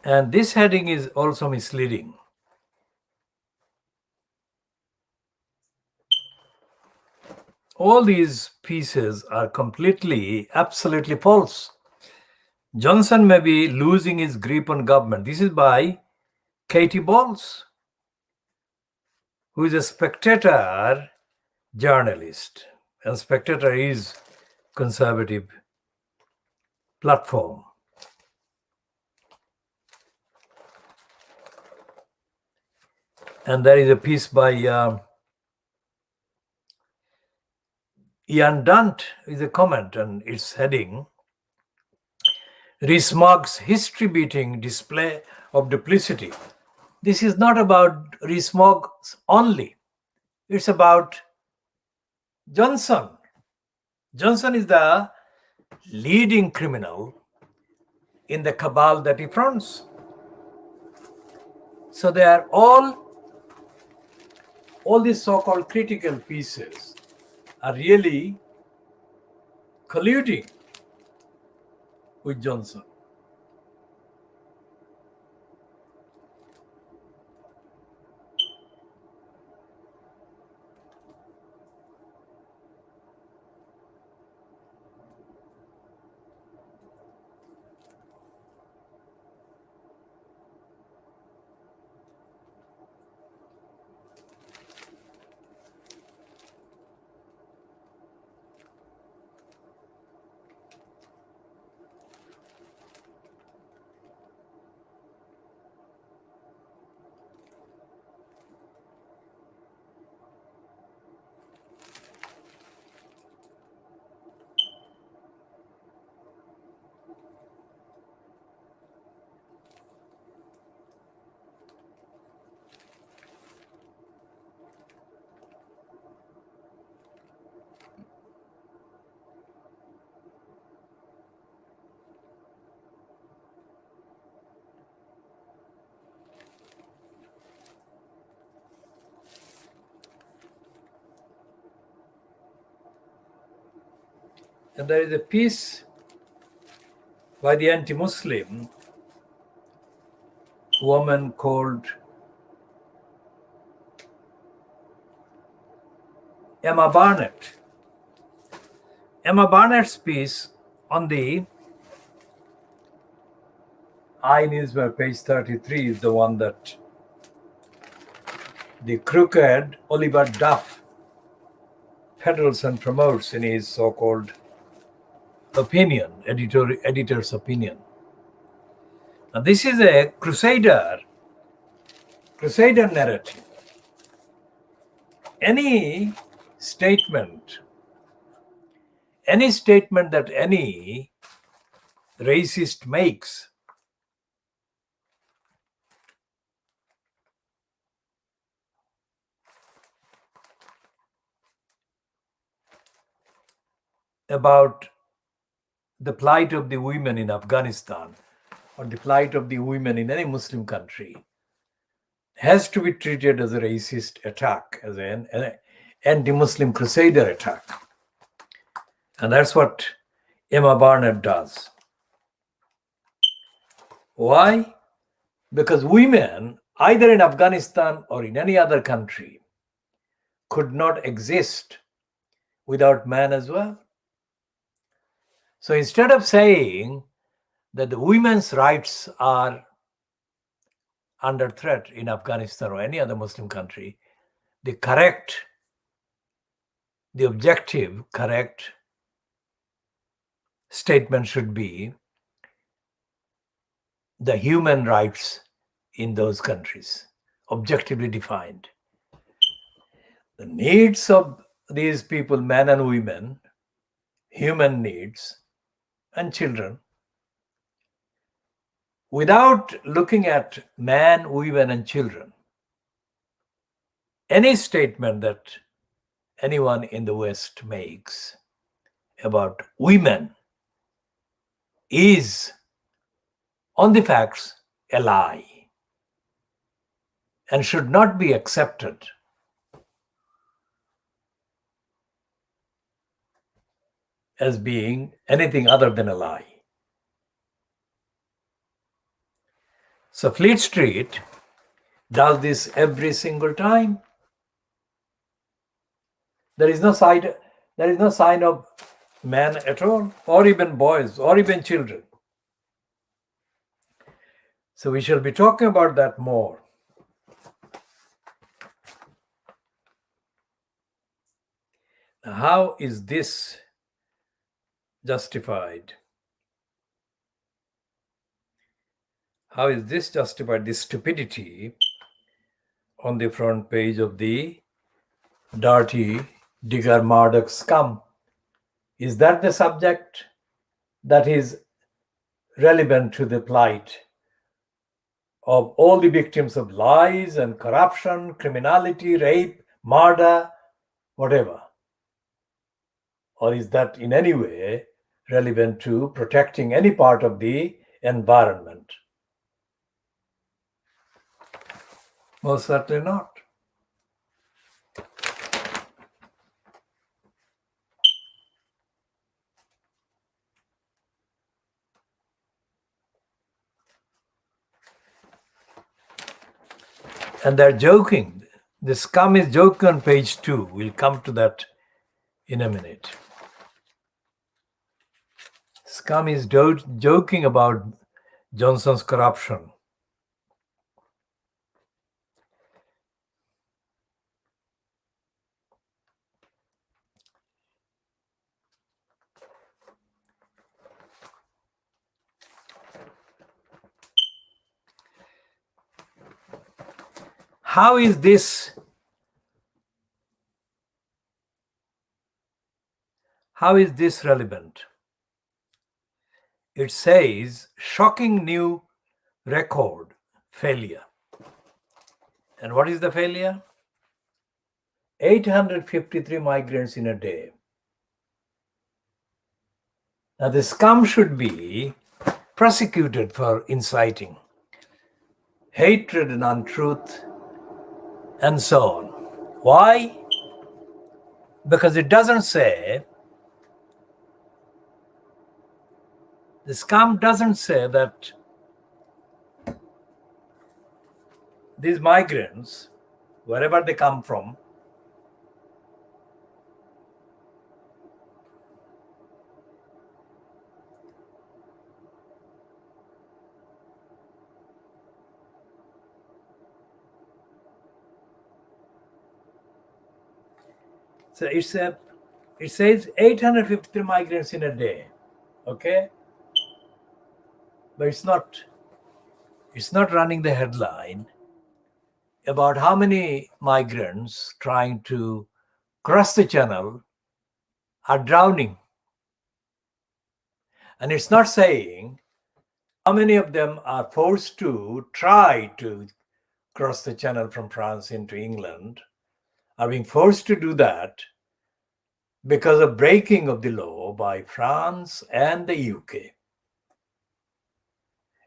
S1: and this heading is also misleading. All these pieces are absolutely false. Johnson may be losing his grip on government. This is by Katie Bowles, who is a Spectator journalist. And Spectator is conservative platform. And there is a piece by Ian Dunt is a comment, and its heading, Rees-Mogg's history-beating display of duplicity. This is not about Rees-Mogg only. It's about Johnson. Johnson is the leading criminal in the cabal that he fronts. So they are all these so-called critical pieces are really colluding with Johnson. And there is a piece by the anti-Muslim woman called Emma Barnett. Emma Barnett's piece on the iNewswire page 33 is the one that the crooked Oliver Duff Paterson promotes in his so-called opinion, editor's opinion. Now, this is a crusader narrative. Any statement that any racist makes about the plight of the women in Afghanistan or the plight of the women in any Muslim country has to be treated as a racist attack, as an anti-Muslim crusader attack. And that's what Emma Barnett does. Why? Because women, either in Afghanistan or in any other country, could not exist without man as well. So instead of saying that the women's rights are under threat in Afghanistan or any other Muslim country, the objective, correct statement should be the human rights in those countries, objectively defined. The needs of these people, men and women, human needs, and children, without looking at man, women, and children. Any statement that anyone in the West makes about women is, on the facts, a lie and should not be accepted as being anything other than a lie. So Fleet Street does this every single time. There is no sign of man at all, or even boys, or even children. So we shall be talking about that more. Now, how is this justified? How is this justified, this stupidity on the front page of the dirty Digger Murdoch SCUM? Is that the subject that is relevant to the plight of all the victims of lies and corruption, criminality, rape, murder, whatever? Or is that in any way relevant to protecting any part of the environment? Most certainly not. And they're joking. The SCUM is joking on page 2. We'll come to that in a minute. SCUM is joking about Johnson's corruption. How is this relevant? It says shocking new record failure. And what is the failure? 853 migrants in a day. Now the SCUM should be prosecuted for inciting hatred and untruth and so on. Why? Because it doesn't say, the SCUM doesn't say that these migrants, wherever they come from, so it's a It says 853 migrants in a day. Okay? But it's not running the headline about how many migrants trying to cross the channel are drowning. And it's not saying how many of them are forced to try to cross the channel from France into England, are being forced to do that because of breaking of the law by France and the UK,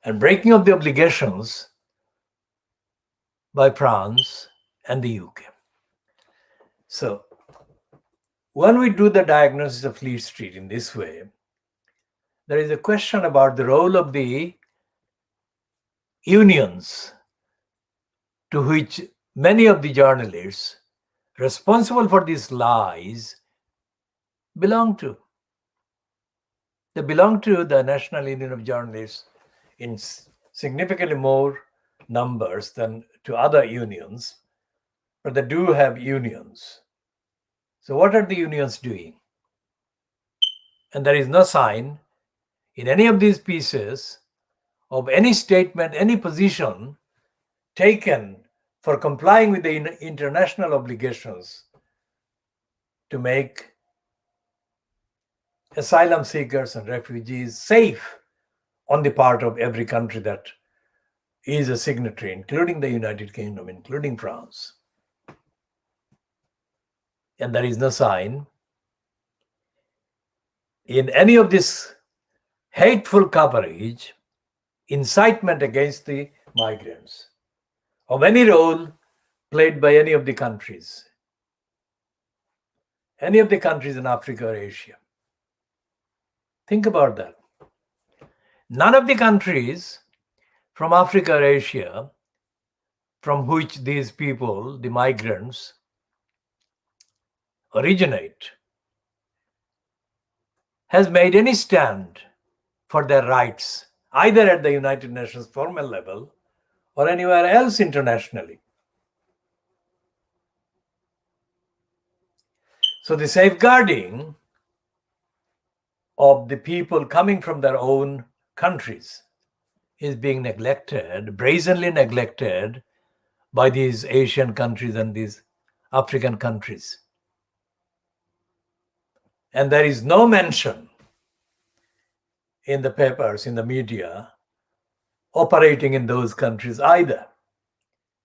S1: and breaking of the obligations by France and the UK. So when we do the diagnosis of Fleet Street in this way, there is a question about the role of the unions to which many of the journalists responsible for these lies belong to. They belong to the National Union of Journalists in significantly more numbers than to other unions, but they do have unions. So what are the unions doing? And there is no sign in any of these pieces of any statement, any position taken for complying with the international obligations to make asylum seekers and refugees safe on the part of every country that is a signatory, including the United Kingdom, including France. And there is no sign in any of this hateful coverage, incitement against the migrants, of any role played by any of the countries in Africa or Asia. Think about that. None of the countries from Africa or Asia from which these people, the migrants, originate, has made any stand for their rights, either at the United Nations formal level or anywhere else internationally. So the safeguarding of the people coming from their own countries is being neglected, brazenly neglected by these Asian countries and these African countries. And there is no mention in the papers, in the media, operating in those countries either,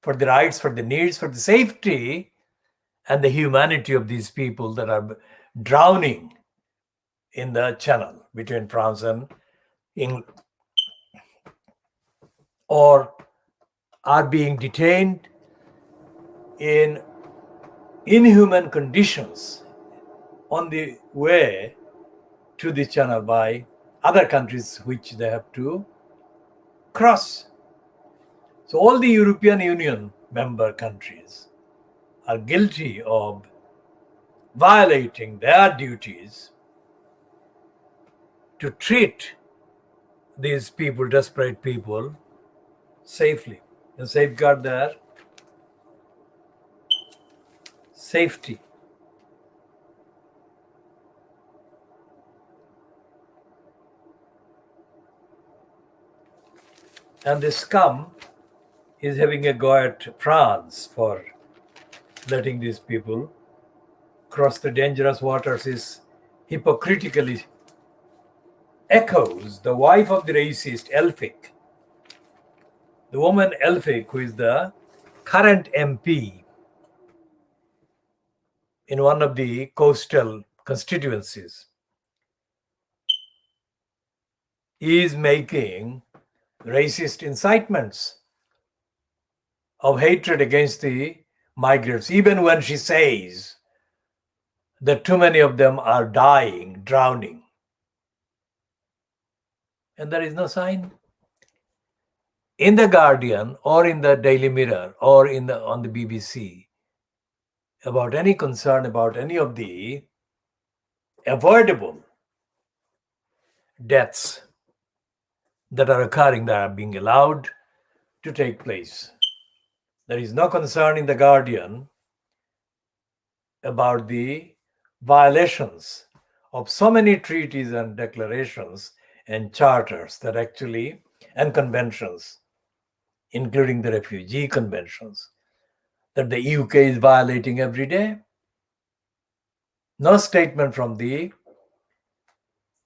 S1: for the rights, for the needs, for the safety and the humanity of these people that are drowning in the channel between France and England, or are being detained in inhuman conditions on the way to the channel by other countries which they have to cross. So all the European Union member countries are guilty of violating their duties to treat these people, desperate people, safely and safeguard their safety. And the SCUM is having a go at France for letting these people cross the dangerous waters, is hypocritically echoes the wife of the racist Elphick, the woman Elphick, who is the current MP in one of the coastal constituencies, is making racist incitements of hatred against the migrants, even when she says that too many of them are dying, drowning. And there is no sign in the Guardian or in the Daily Mirror or on the BBC about any concern about any of the avoidable deaths that are occurring, that are being allowed to take place. There is no concern in the Guardian about the violations of so many treaties and declarations and charters that actually, and conventions, including the refugee conventions, that the UK is violating every day. No statement from the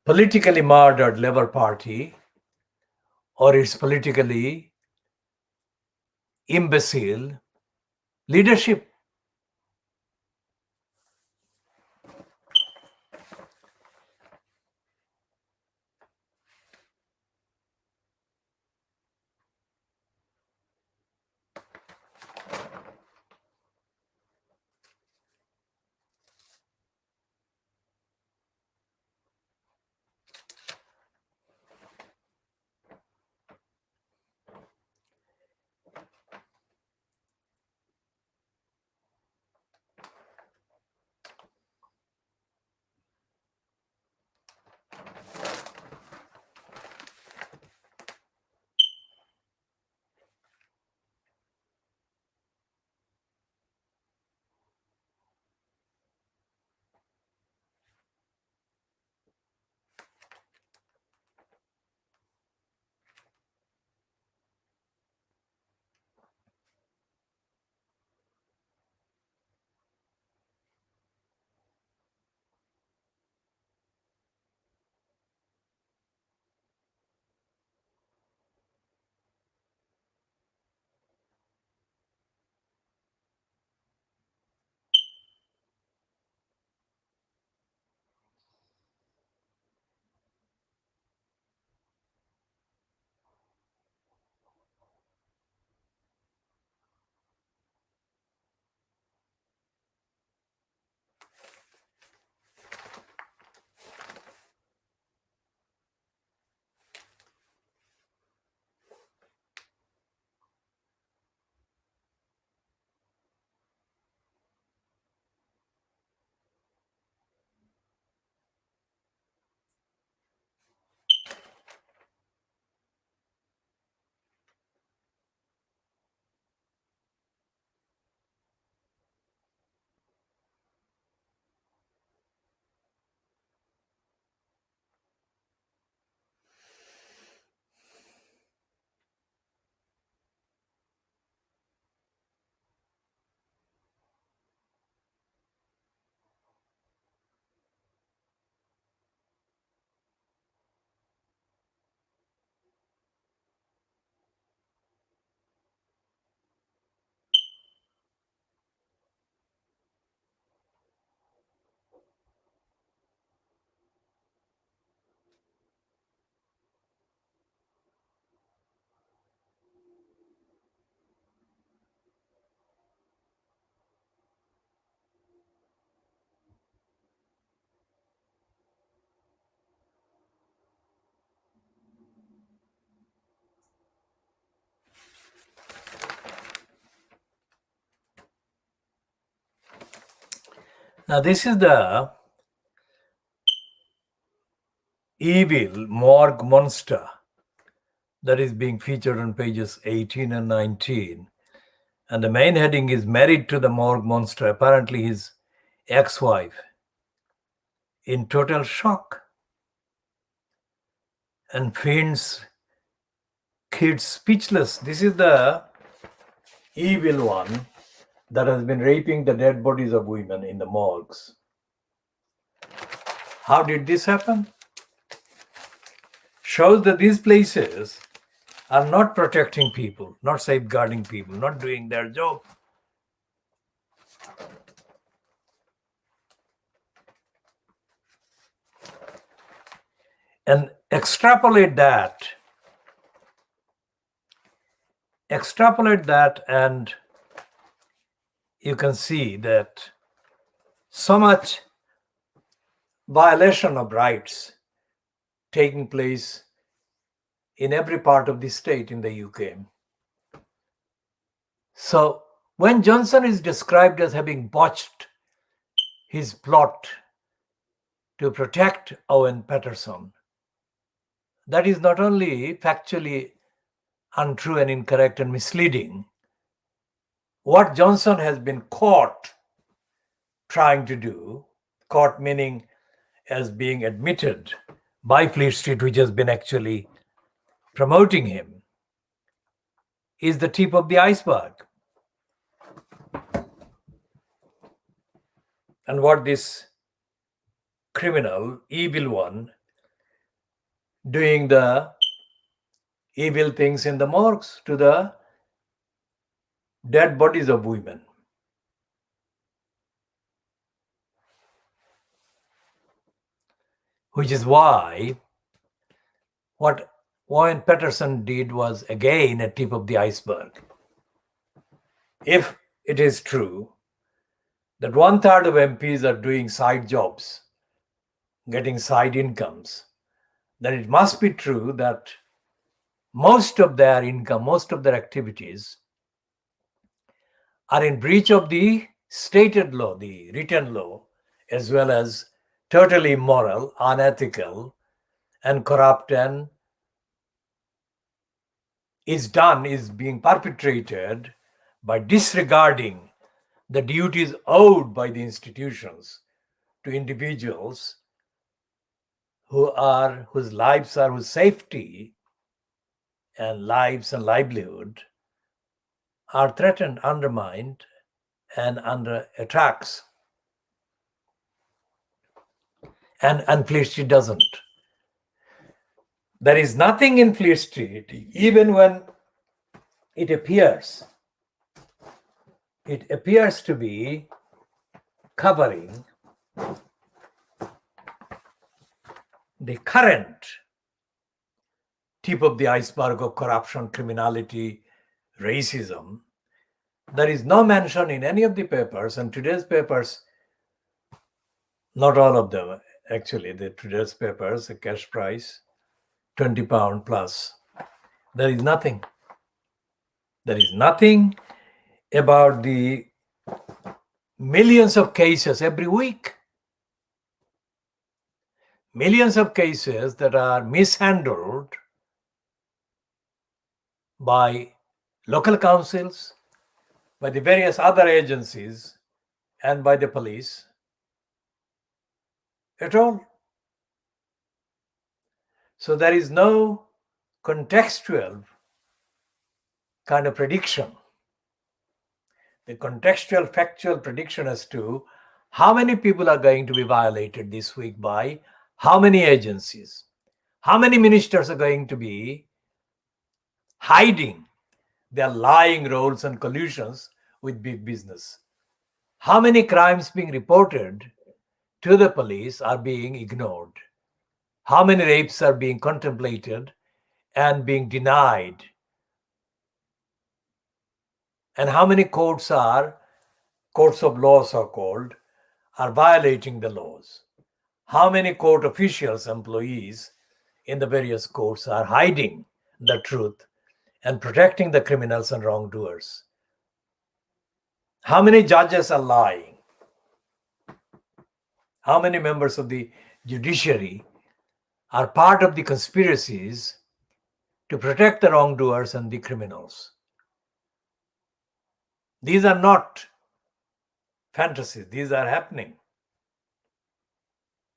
S1: politically murdered Labour Party or its politically imbecile leadership. Now, this is the evil morgue monster that is being featured on pages 18 and 19. And the main heading is married to the morgue monster, apparently his ex-wife, in total shock. And faints kids speechless. This is the evil one that has been raping the dead bodies of women in the morgues. How did this happen? Shows that these places are not protecting people, not safeguarding people, not doing their job. And extrapolate that, and you can see that so much violation of rights taking place in every part of the state in the UK. So when Johnson is described as having botched his plot to protect Owen Paterson, that is not only factually untrue and incorrect and misleading. What Johnson has been caught trying to do, caught meaning as being admitted by Fleet Street, which has been actually promoting him, is the tip of the iceberg. And what this criminal, evil one, doing the evil things in the morgues to the dead bodies of women. Which is why what Owen Paterson did was again a tip of the iceberg. If it is true that 1/3 of MPs are doing side jobs, getting side incomes, then it must be true that most of their income, most of their activities are in breach of the stated law, the written law, as well as totally immoral, unethical, and corrupt, and is being perpetrated by disregarding the duties owed by the institutions to individuals whose lives are, whose safety and lives and livelihood are threatened, undermined, and under attacks. And Fleet Street doesn't. There is nothing in Fleet Street, even when it appears to be covering the current tip of the iceberg of corruption, criminality, racism. There is no mention in any of the papers, and today's papers, not all of them actually, today's papers, the cash price, £20 plus. There is nothing. There is nothing about the millions of cases every week. Millions of cases that are mishandled by local councils, by the various other agencies, and by the police at all. So there is no contextual kind of prediction. The contextual, factual prediction as to how many people are going to be violated this week by how many agencies, how many ministers are going to be hiding their lying roles and collusions with big business, how many crimes being reported to the police are being ignored, how many rapes are being contemplated and being denied, and how many courts of law so-called, are violating the laws. How many court officials, employees in the various courts are hiding the truth and protecting the criminals and wrongdoers. How many judges are lying? How many members of the judiciary are part of the conspiracies to protect the wrongdoers and the criminals? These are not fantasies, these are happening.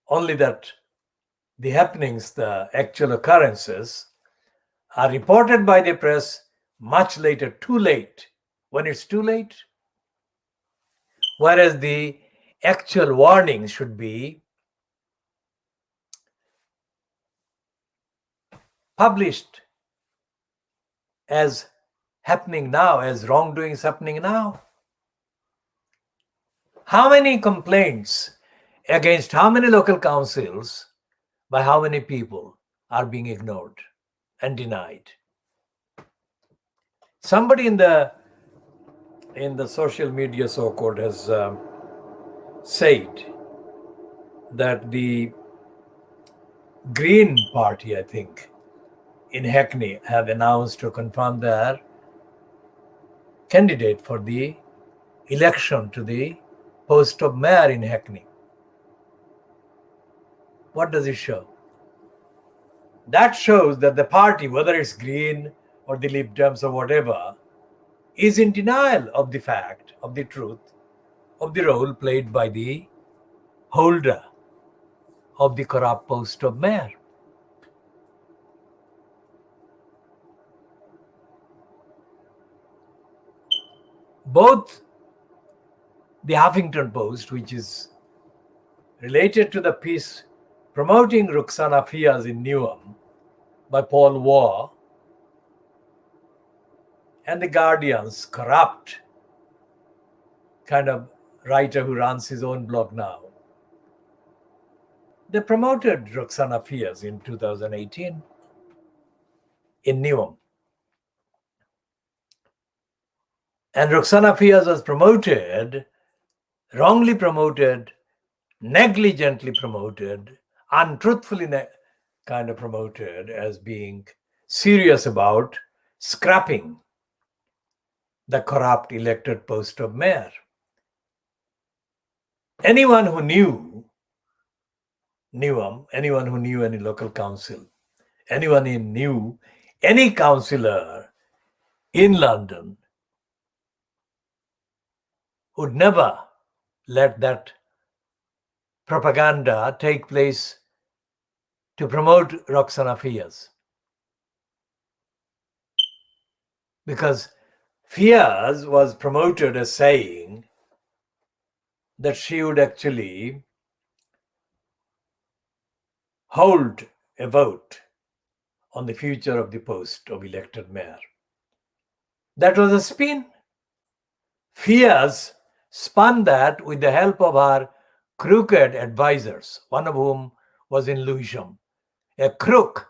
S1: Only that the happenings, the actual occurrences, are reported by the press much later, too late, when it's too late. Whereas the actual warning should be published as happening now, as wrongdoing is happening now. How many complaints against how many local councils by how many people are being ignored and denied? Somebody in the social media so-called has said that the Green Party, I think, in Hackney have announced to confirm their candidate for the election to the post of mayor in Hackney. What does it show? That shows that the party, whether it's Green or the Lib Dems or whatever, is in denial of the fact, of the truth, of the role played by the holder of the corrupt post of mayor. Both the Huffington Post, which is related to the piece promoting Rukhsana Fiaz in Newham by Paul Waugh, and the Guardian's corrupt kind of writer who runs his own blog now, they promoted Rukhsana Fiaz in 2018 in Newham. And Rukhsana Fiaz was promoted, wrongly promoted, negligently promoted, untruthfully kind of promoted as being serious about scrapping the corrupt elected post of mayor. Anyone who knew Newham, anyone who knew any local council, anyone who knew any councillor in London would never let that propaganda take place to promote Rukhsana Fiaz. Because Fiaz was promoted as saying that she would actually hold a vote on the future of the post of elected mayor. That was a spin. Fiaz spun that with the help of her crooked advisors, one of whom was in Lewisham, a crook.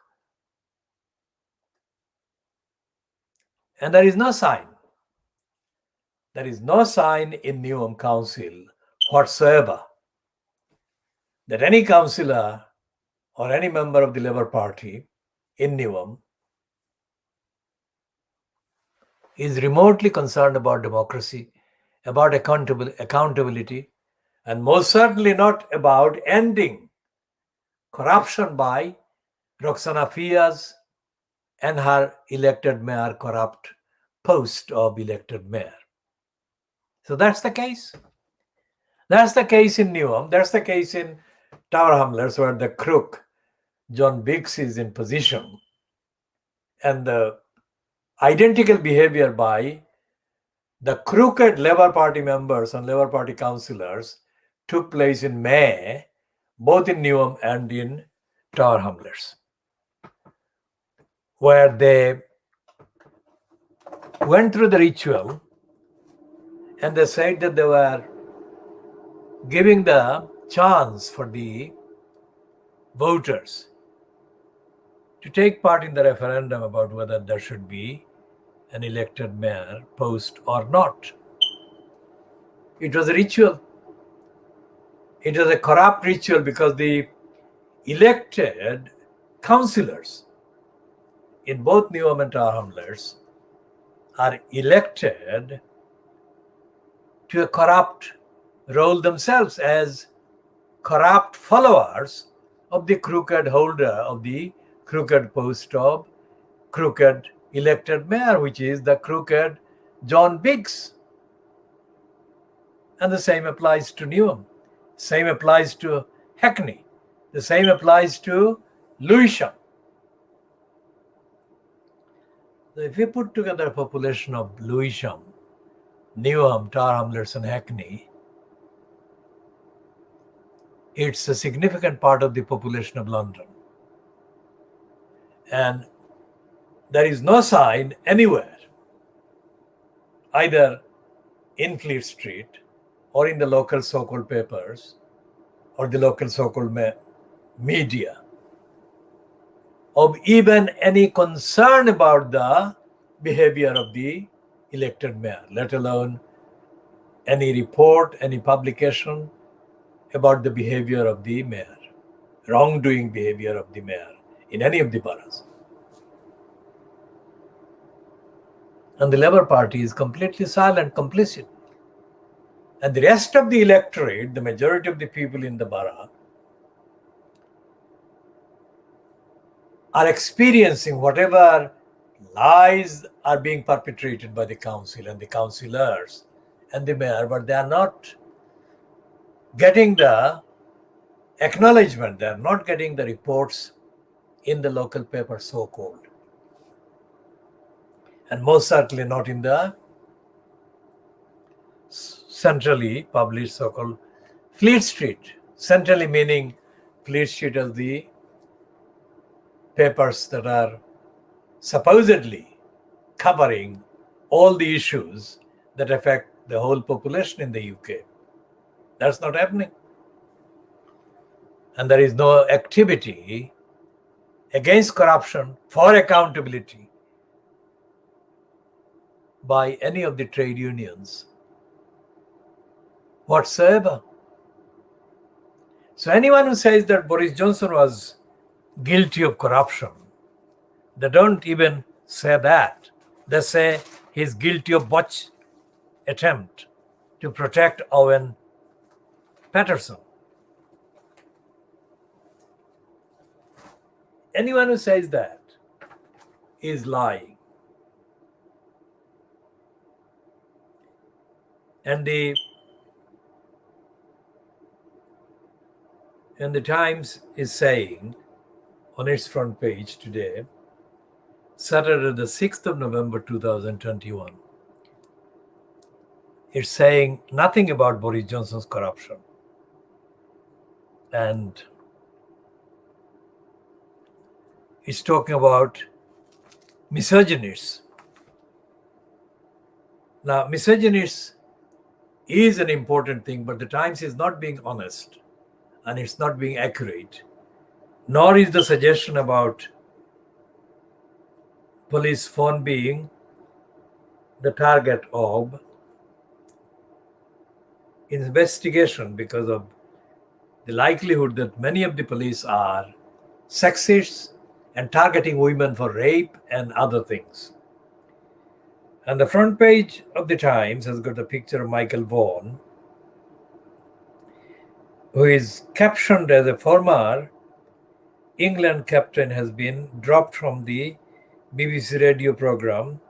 S1: And there is no sign. There is no sign in Newham Council whatsoever that any councillor or any member of the Labour Party in Newham is remotely concerned about democracy, about accountability, and most certainly not about ending corruption by Rukhsana Fiaz and her elected mayor corrupt post of elected mayor. So that's the case. That's the case in Newham. That's the case in Tower Hamlets, where the crook John Biggs is in position. And the identical behavior by the crooked Labour Party members and Labour Party councillors took place in May, both in Newham and in Tower Hamlets, where they went through the ritual and they said that they were giving the chance for the voters to take part in the referendum about whether there should be an elected mayor post or not. It was a ritual. It was a corrupt ritual because the elected councillors in both Newham and Tower Hamlets are elected to a corrupt role themselves as corrupt followers of the crooked holder of the crooked post of crooked elected mayor, which is the crooked John Biggs. And the same applies to Newham. Same applies to Hackney. The same applies to Lewisham. So if we put together a population of Lewisham, Newham, Tower Hamlets, and Hackney, it's a significant part of the population of London. And there is no sign anywhere, either in Fleet Street or in the local so-called papers or the local so-called media, of even any concern about the behavior of the elected mayor, let alone any report, any publication about the behavior of the mayor, wrongdoing behavior of the mayor in any of the boroughs. And the Labour Party is completely silent, complicit. And the rest of the electorate, the majority of the people in the borough, are experiencing whatever lies are being perpetrated by the council and the councillors and the mayor, but they are not getting the acknowledgement. They are not getting the reports in the local paper, so-called. And most certainly not in the centrally published so-called Fleet Street. Centrally meaning Fleet Street as the papers that are supposedly covering all the issues that affect the whole population in the UK. That's not happening. And there is no activity against corruption for accountability by any of the trade unions whatsoever. So anyone who says that Boris Johnson was guilty of corruption, they don't even say that. They say he's guilty of botched attempt to protect Owen Paterson. Anyone who says that is lying. And the Times is saying on its front page today, Saturday the 6th of November 2021, it's saying nothing about Boris Johnson's corruption. And it's talking about misogynists. Now, misogynists is an important thing, but the Times is not being honest and it's not being accurate, nor is the suggestion about police phone being the target of investigation because of the likelihood that many of the police are sexists and targeting women for rape and other things. And the front page of the Times has got a picture of Michael Vaughan, who is captioned as a former England captain, has been dropped from the BBC radio programme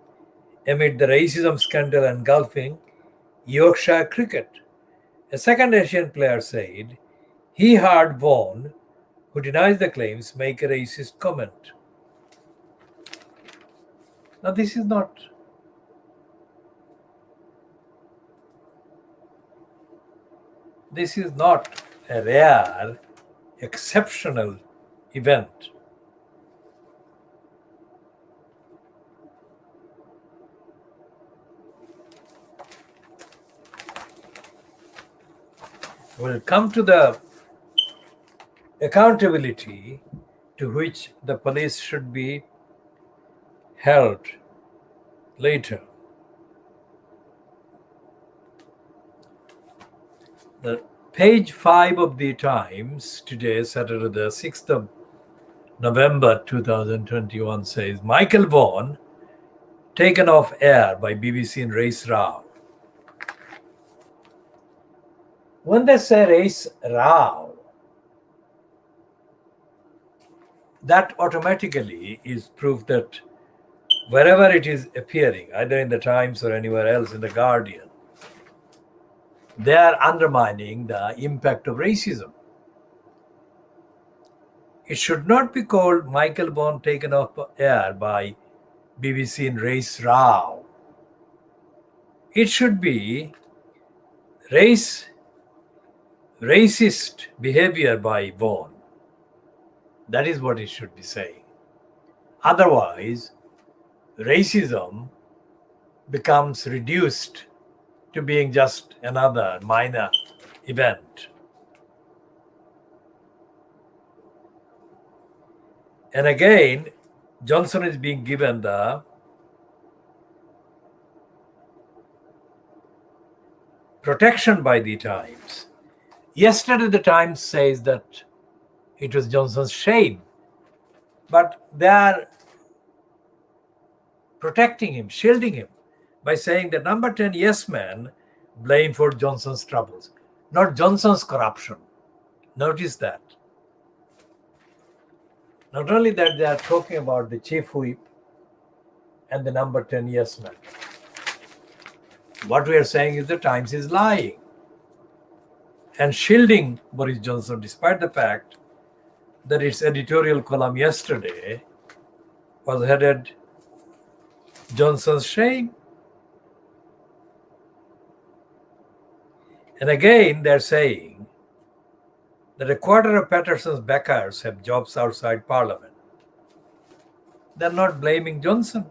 S1: amid the racism scandal engulfing Yorkshire cricket. A second Asian player said he heard Vaughan, who denies the claims, make a racist comment. Now, this is not a rare, exceptional event. We'll come to the accountability to which the police should be held later. The page 5 of the Times today, Saturday the 6th of November 2021, says Michael Vaughan taken off air by BBC in race row. When they say race row, that automatically is proof that wherever it is appearing, either in the Times or anywhere else in the Guardian, they are undermining the impact of racism. It should not be called Michael Vaughan taken off air by BBC in race row. It should be racist behavior by Vaughan. That is what it should be saying. Otherwise, racism becomes reduced to being just another minor event. And again, Johnson is being given the protection by the Times. Yesterday, the Times says that it was Johnson's shame, but they are protecting him, shielding him by saying the number 10 yes man blamed for Johnson's troubles, not Johnson's corruption. Notice that. Not only that, they are talking about the chief whip and the number 10 yes man. What we are saying is the Times is lying. and shielding Boris Johnson, despite the fact that its editorial column yesterday was headed Johnson's shame. And again, they're saying that a quarter of Paterson's backers have jobs outside Parliament. They're not blaming Johnson.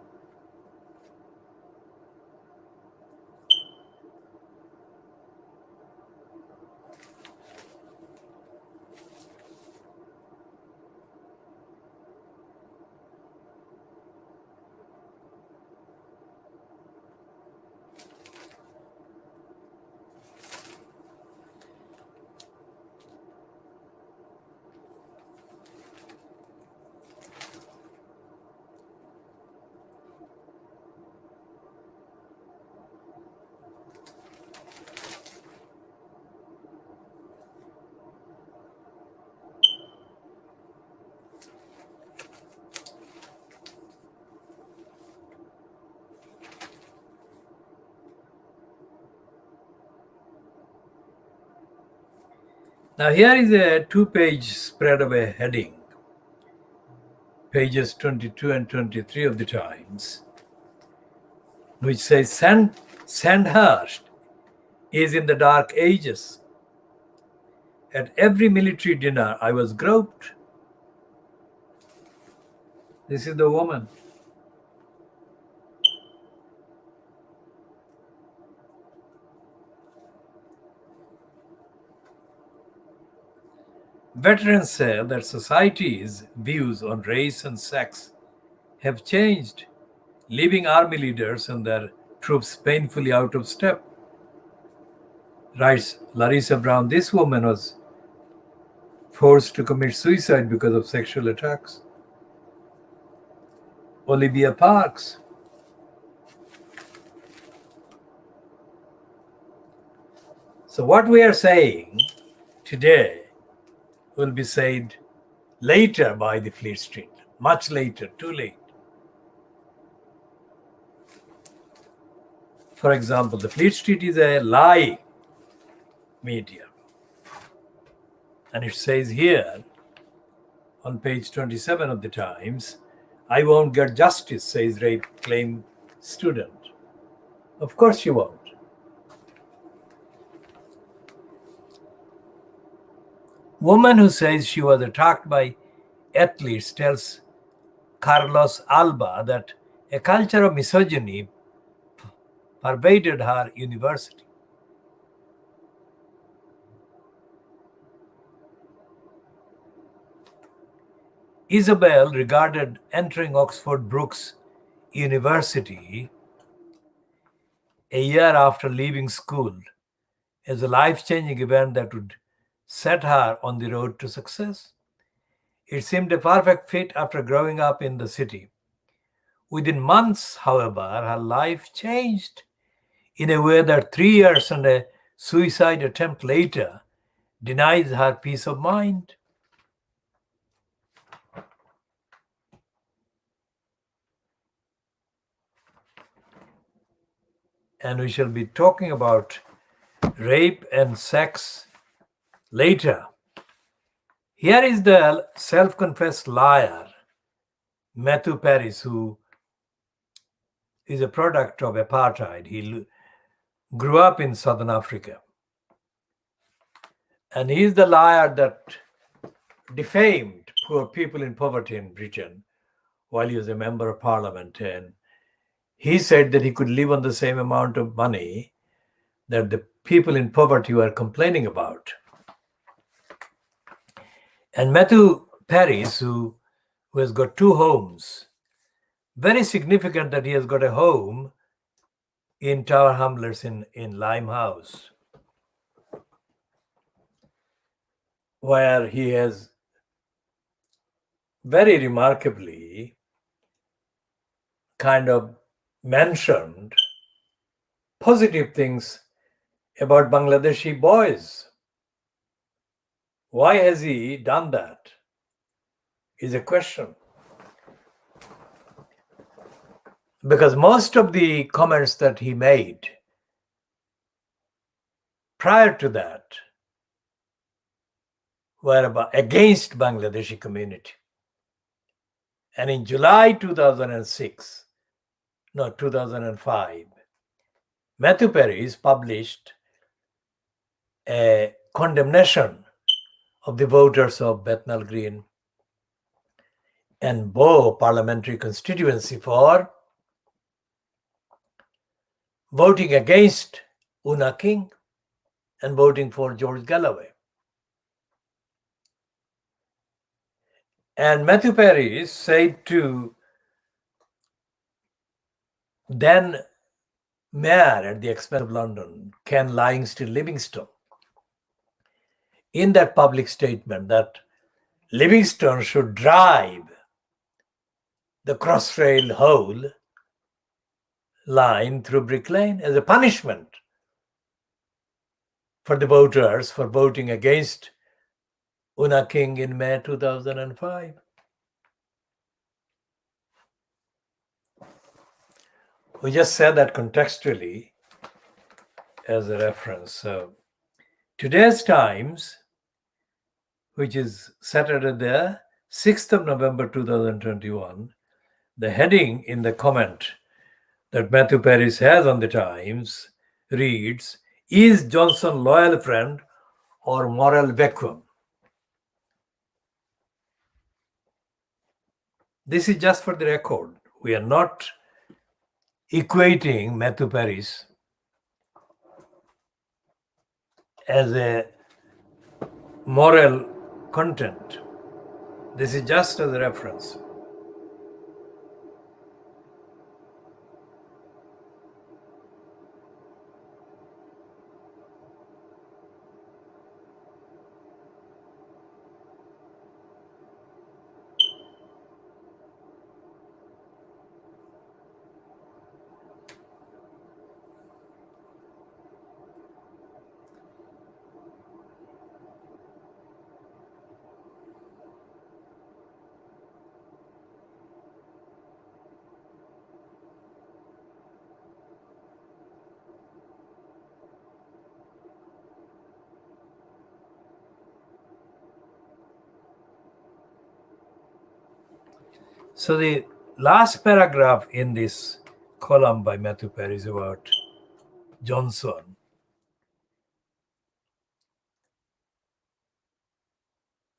S1: Now here is a two-page spread of a heading, pages 22 and 23 of the Times, which says Sandhurst is in the dark ages. At every military dinner, I was groped. This is the woman. Veterans say that society's views on race and sex have changed, leaving army leaders and their troops painfully out of step. Writes Larissa Brown, this woman was forced to commit suicide because of sexual attacks. Olivia Parks. So what we are saying today will be said later by the Fleet Street, much later, too late. For example, the Fleet Street is a lie media. And it says here on page 27 of the Times, I won't get justice, says rape claim student. Of course you won't. Woman who says she was attacked by athletes tells Carlos Alba that a culture of misogyny pervaded her university. Isabel regarded entering Oxford Brookes University a year after leaving school as a life-changing event that would set her on the road to success. It seemed a perfect fit after growing up in the city. Within months, however, her life changed in a way that 3 years and a suicide attempt later denies her peace of mind. And we shall be talking about rape and sex later. Here is the self-confessed liar, Matthew Paris, who is a product of apartheid. He grew up in Southern Africa. And he is the liar that defamed poor people in poverty in Britain while he was a member of parliament. And he said that he could live on the same amount of money that the people in poverty were complaining about. And Matthew Paris, who has got two homes, very significant that he has got a home in Tower Hamlets in Limehouse, where he has very remarkably kind of mentioned positive things about Bangladeshi boys. Why has he done that? Is a question. Because most of the comments that he made prior to that were against Bangladeshi community. And in July 2005, Matthew Paris published a condemnation of the voters of Bethnal Green and Bow parliamentary constituency for voting against Una King and voting for George Galloway. And Matthew Paris said to then mayor at the expense of London, Ken Livingstone, in that public statement that Livingstone should drive the Crossrail hole line through Brick Lane as a punishment for the voters for voting against Una King in May 2005. We just said that contextually as a reference. So today's Times, which is Saturday the 6th of November 2021, the heading in the comment that Matthew Paris has on the Times reads, "Is Johnson loyal friend or moral vacuum?" This is just for the record. We are not equating Matthew Paris as a moral content. This is just as a reference. So the last paragraph in this column by Matthew Paris about Johnson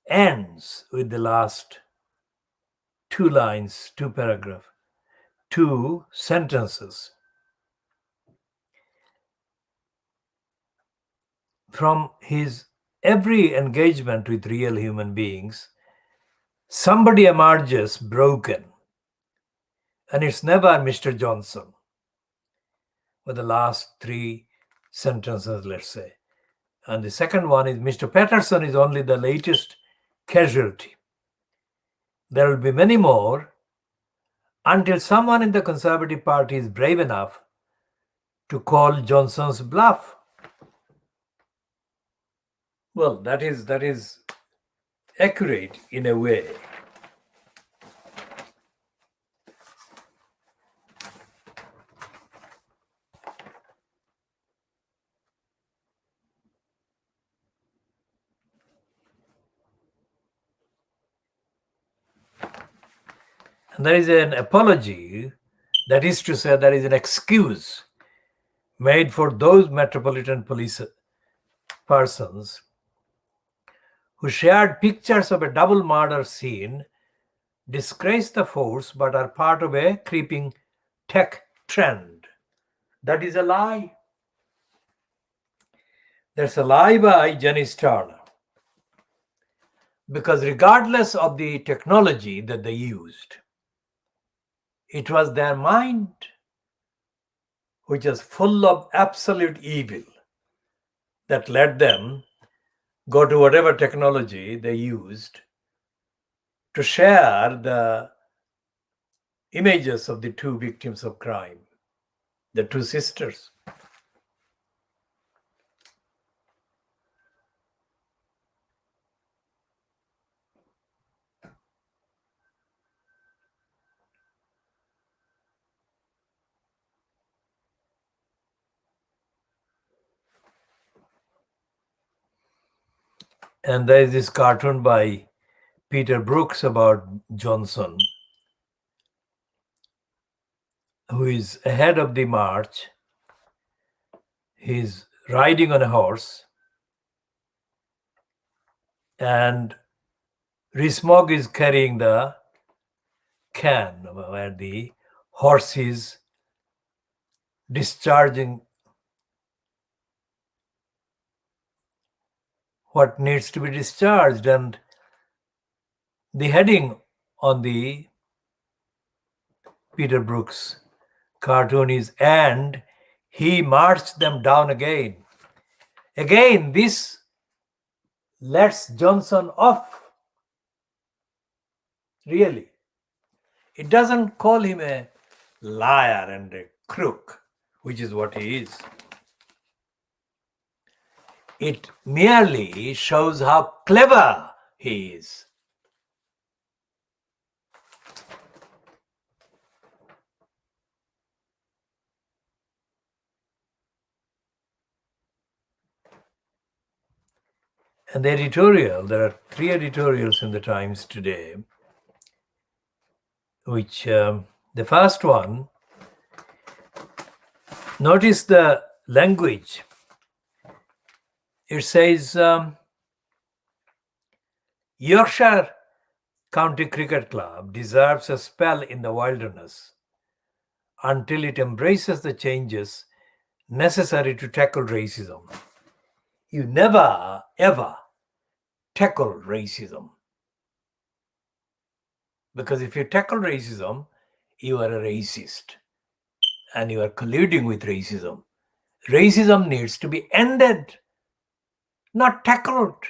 S1: ends with the last two lines, two paragraphs, two sentences. From his every engagement with real human beings, somebody emerges broken. And it's never Mr. Johnson. With the last three sentences, let's say. And the second one is Mr. Paterson is only the latest casualty. There will be many more until someone in the Conservative Party is brave enough to call Johnson's bluff. Well, that is accurate in a way. And there is an apology, that is to say, there is an excuse made for those Metropolitan Police persons who shared pictures of a double murder scene, disgrace the force, but are part of a creeping tech trend. That is a lie. There's a lie by Jenny Turner. Because regardless of the technology that they used, it was their mind which was full of absolute evil that led them go to whatever technology they used to share the images of the two victims of crime, the two sisters. And there is this cartoon by Peter Brooks about Johnson, who is ahead of the march. He's riding on a horse, and Rees-Mogg is carrying the can where the horse is discharging what needs to be discharged. And the heading on the Peter Brooks cartoon is, "And he marched them down again." Again, this lets Johnson off. Really. It doesn't call him a liar and a crook, which is what he is. It merely shows how clever he is. And the editorial, there are 3 editorials in the Times today, which the first one, notice the language. It says, Yorkshire County Cricket Club deserves a spell in the wilderness until it embraces the changes necessary to tackle racism. You never, ever tackle racism. Because if you tackle racism, you are a racist and you are colluding with racism. Racism needs to be ended, not tackled.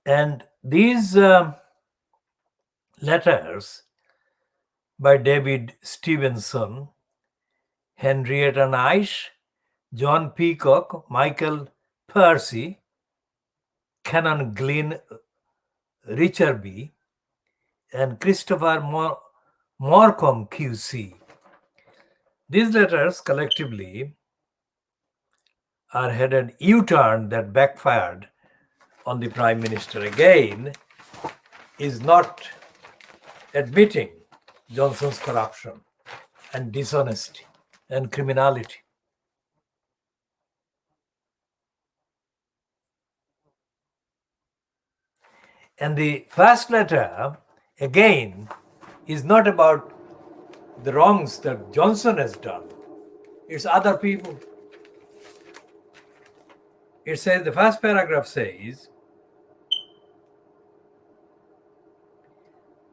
S1: And these letters by David Stevenson, Henrietta Nice, John Peacock, Michael Percy, Canon Glynn Richerby, and Christopher Morcom QC. These letters collectively are headed U-turn that backfired on the Prime Minister. Again, is not admitting Johnson's corruption and dishonesty and criminality. And the first letter, again, is not about the wrongs that Johnson has done. It's other people. It says, the first paragraph says,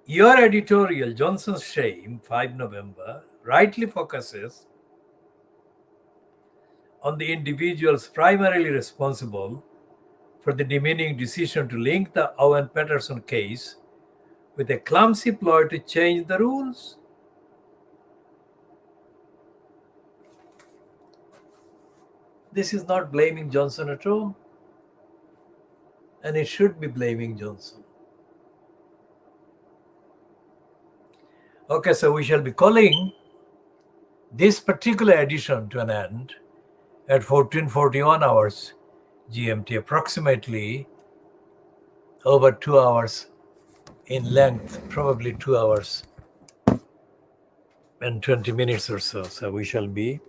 S1: your editorial, Johnson's Shame, 5 November, rightly focuses on the individuals primarily responsible for the demeaning decision to link the Owen Paterson case with a clumsy ploy to change the rules. This is not blaming Johnson at all, and it should be blaming Johnson. Okay, so we shall be calling this particular edition to an end at 14:41 hours GMT, approximately over 2 hours in length, probably 2 hours and 20 minutes or so. So we shall be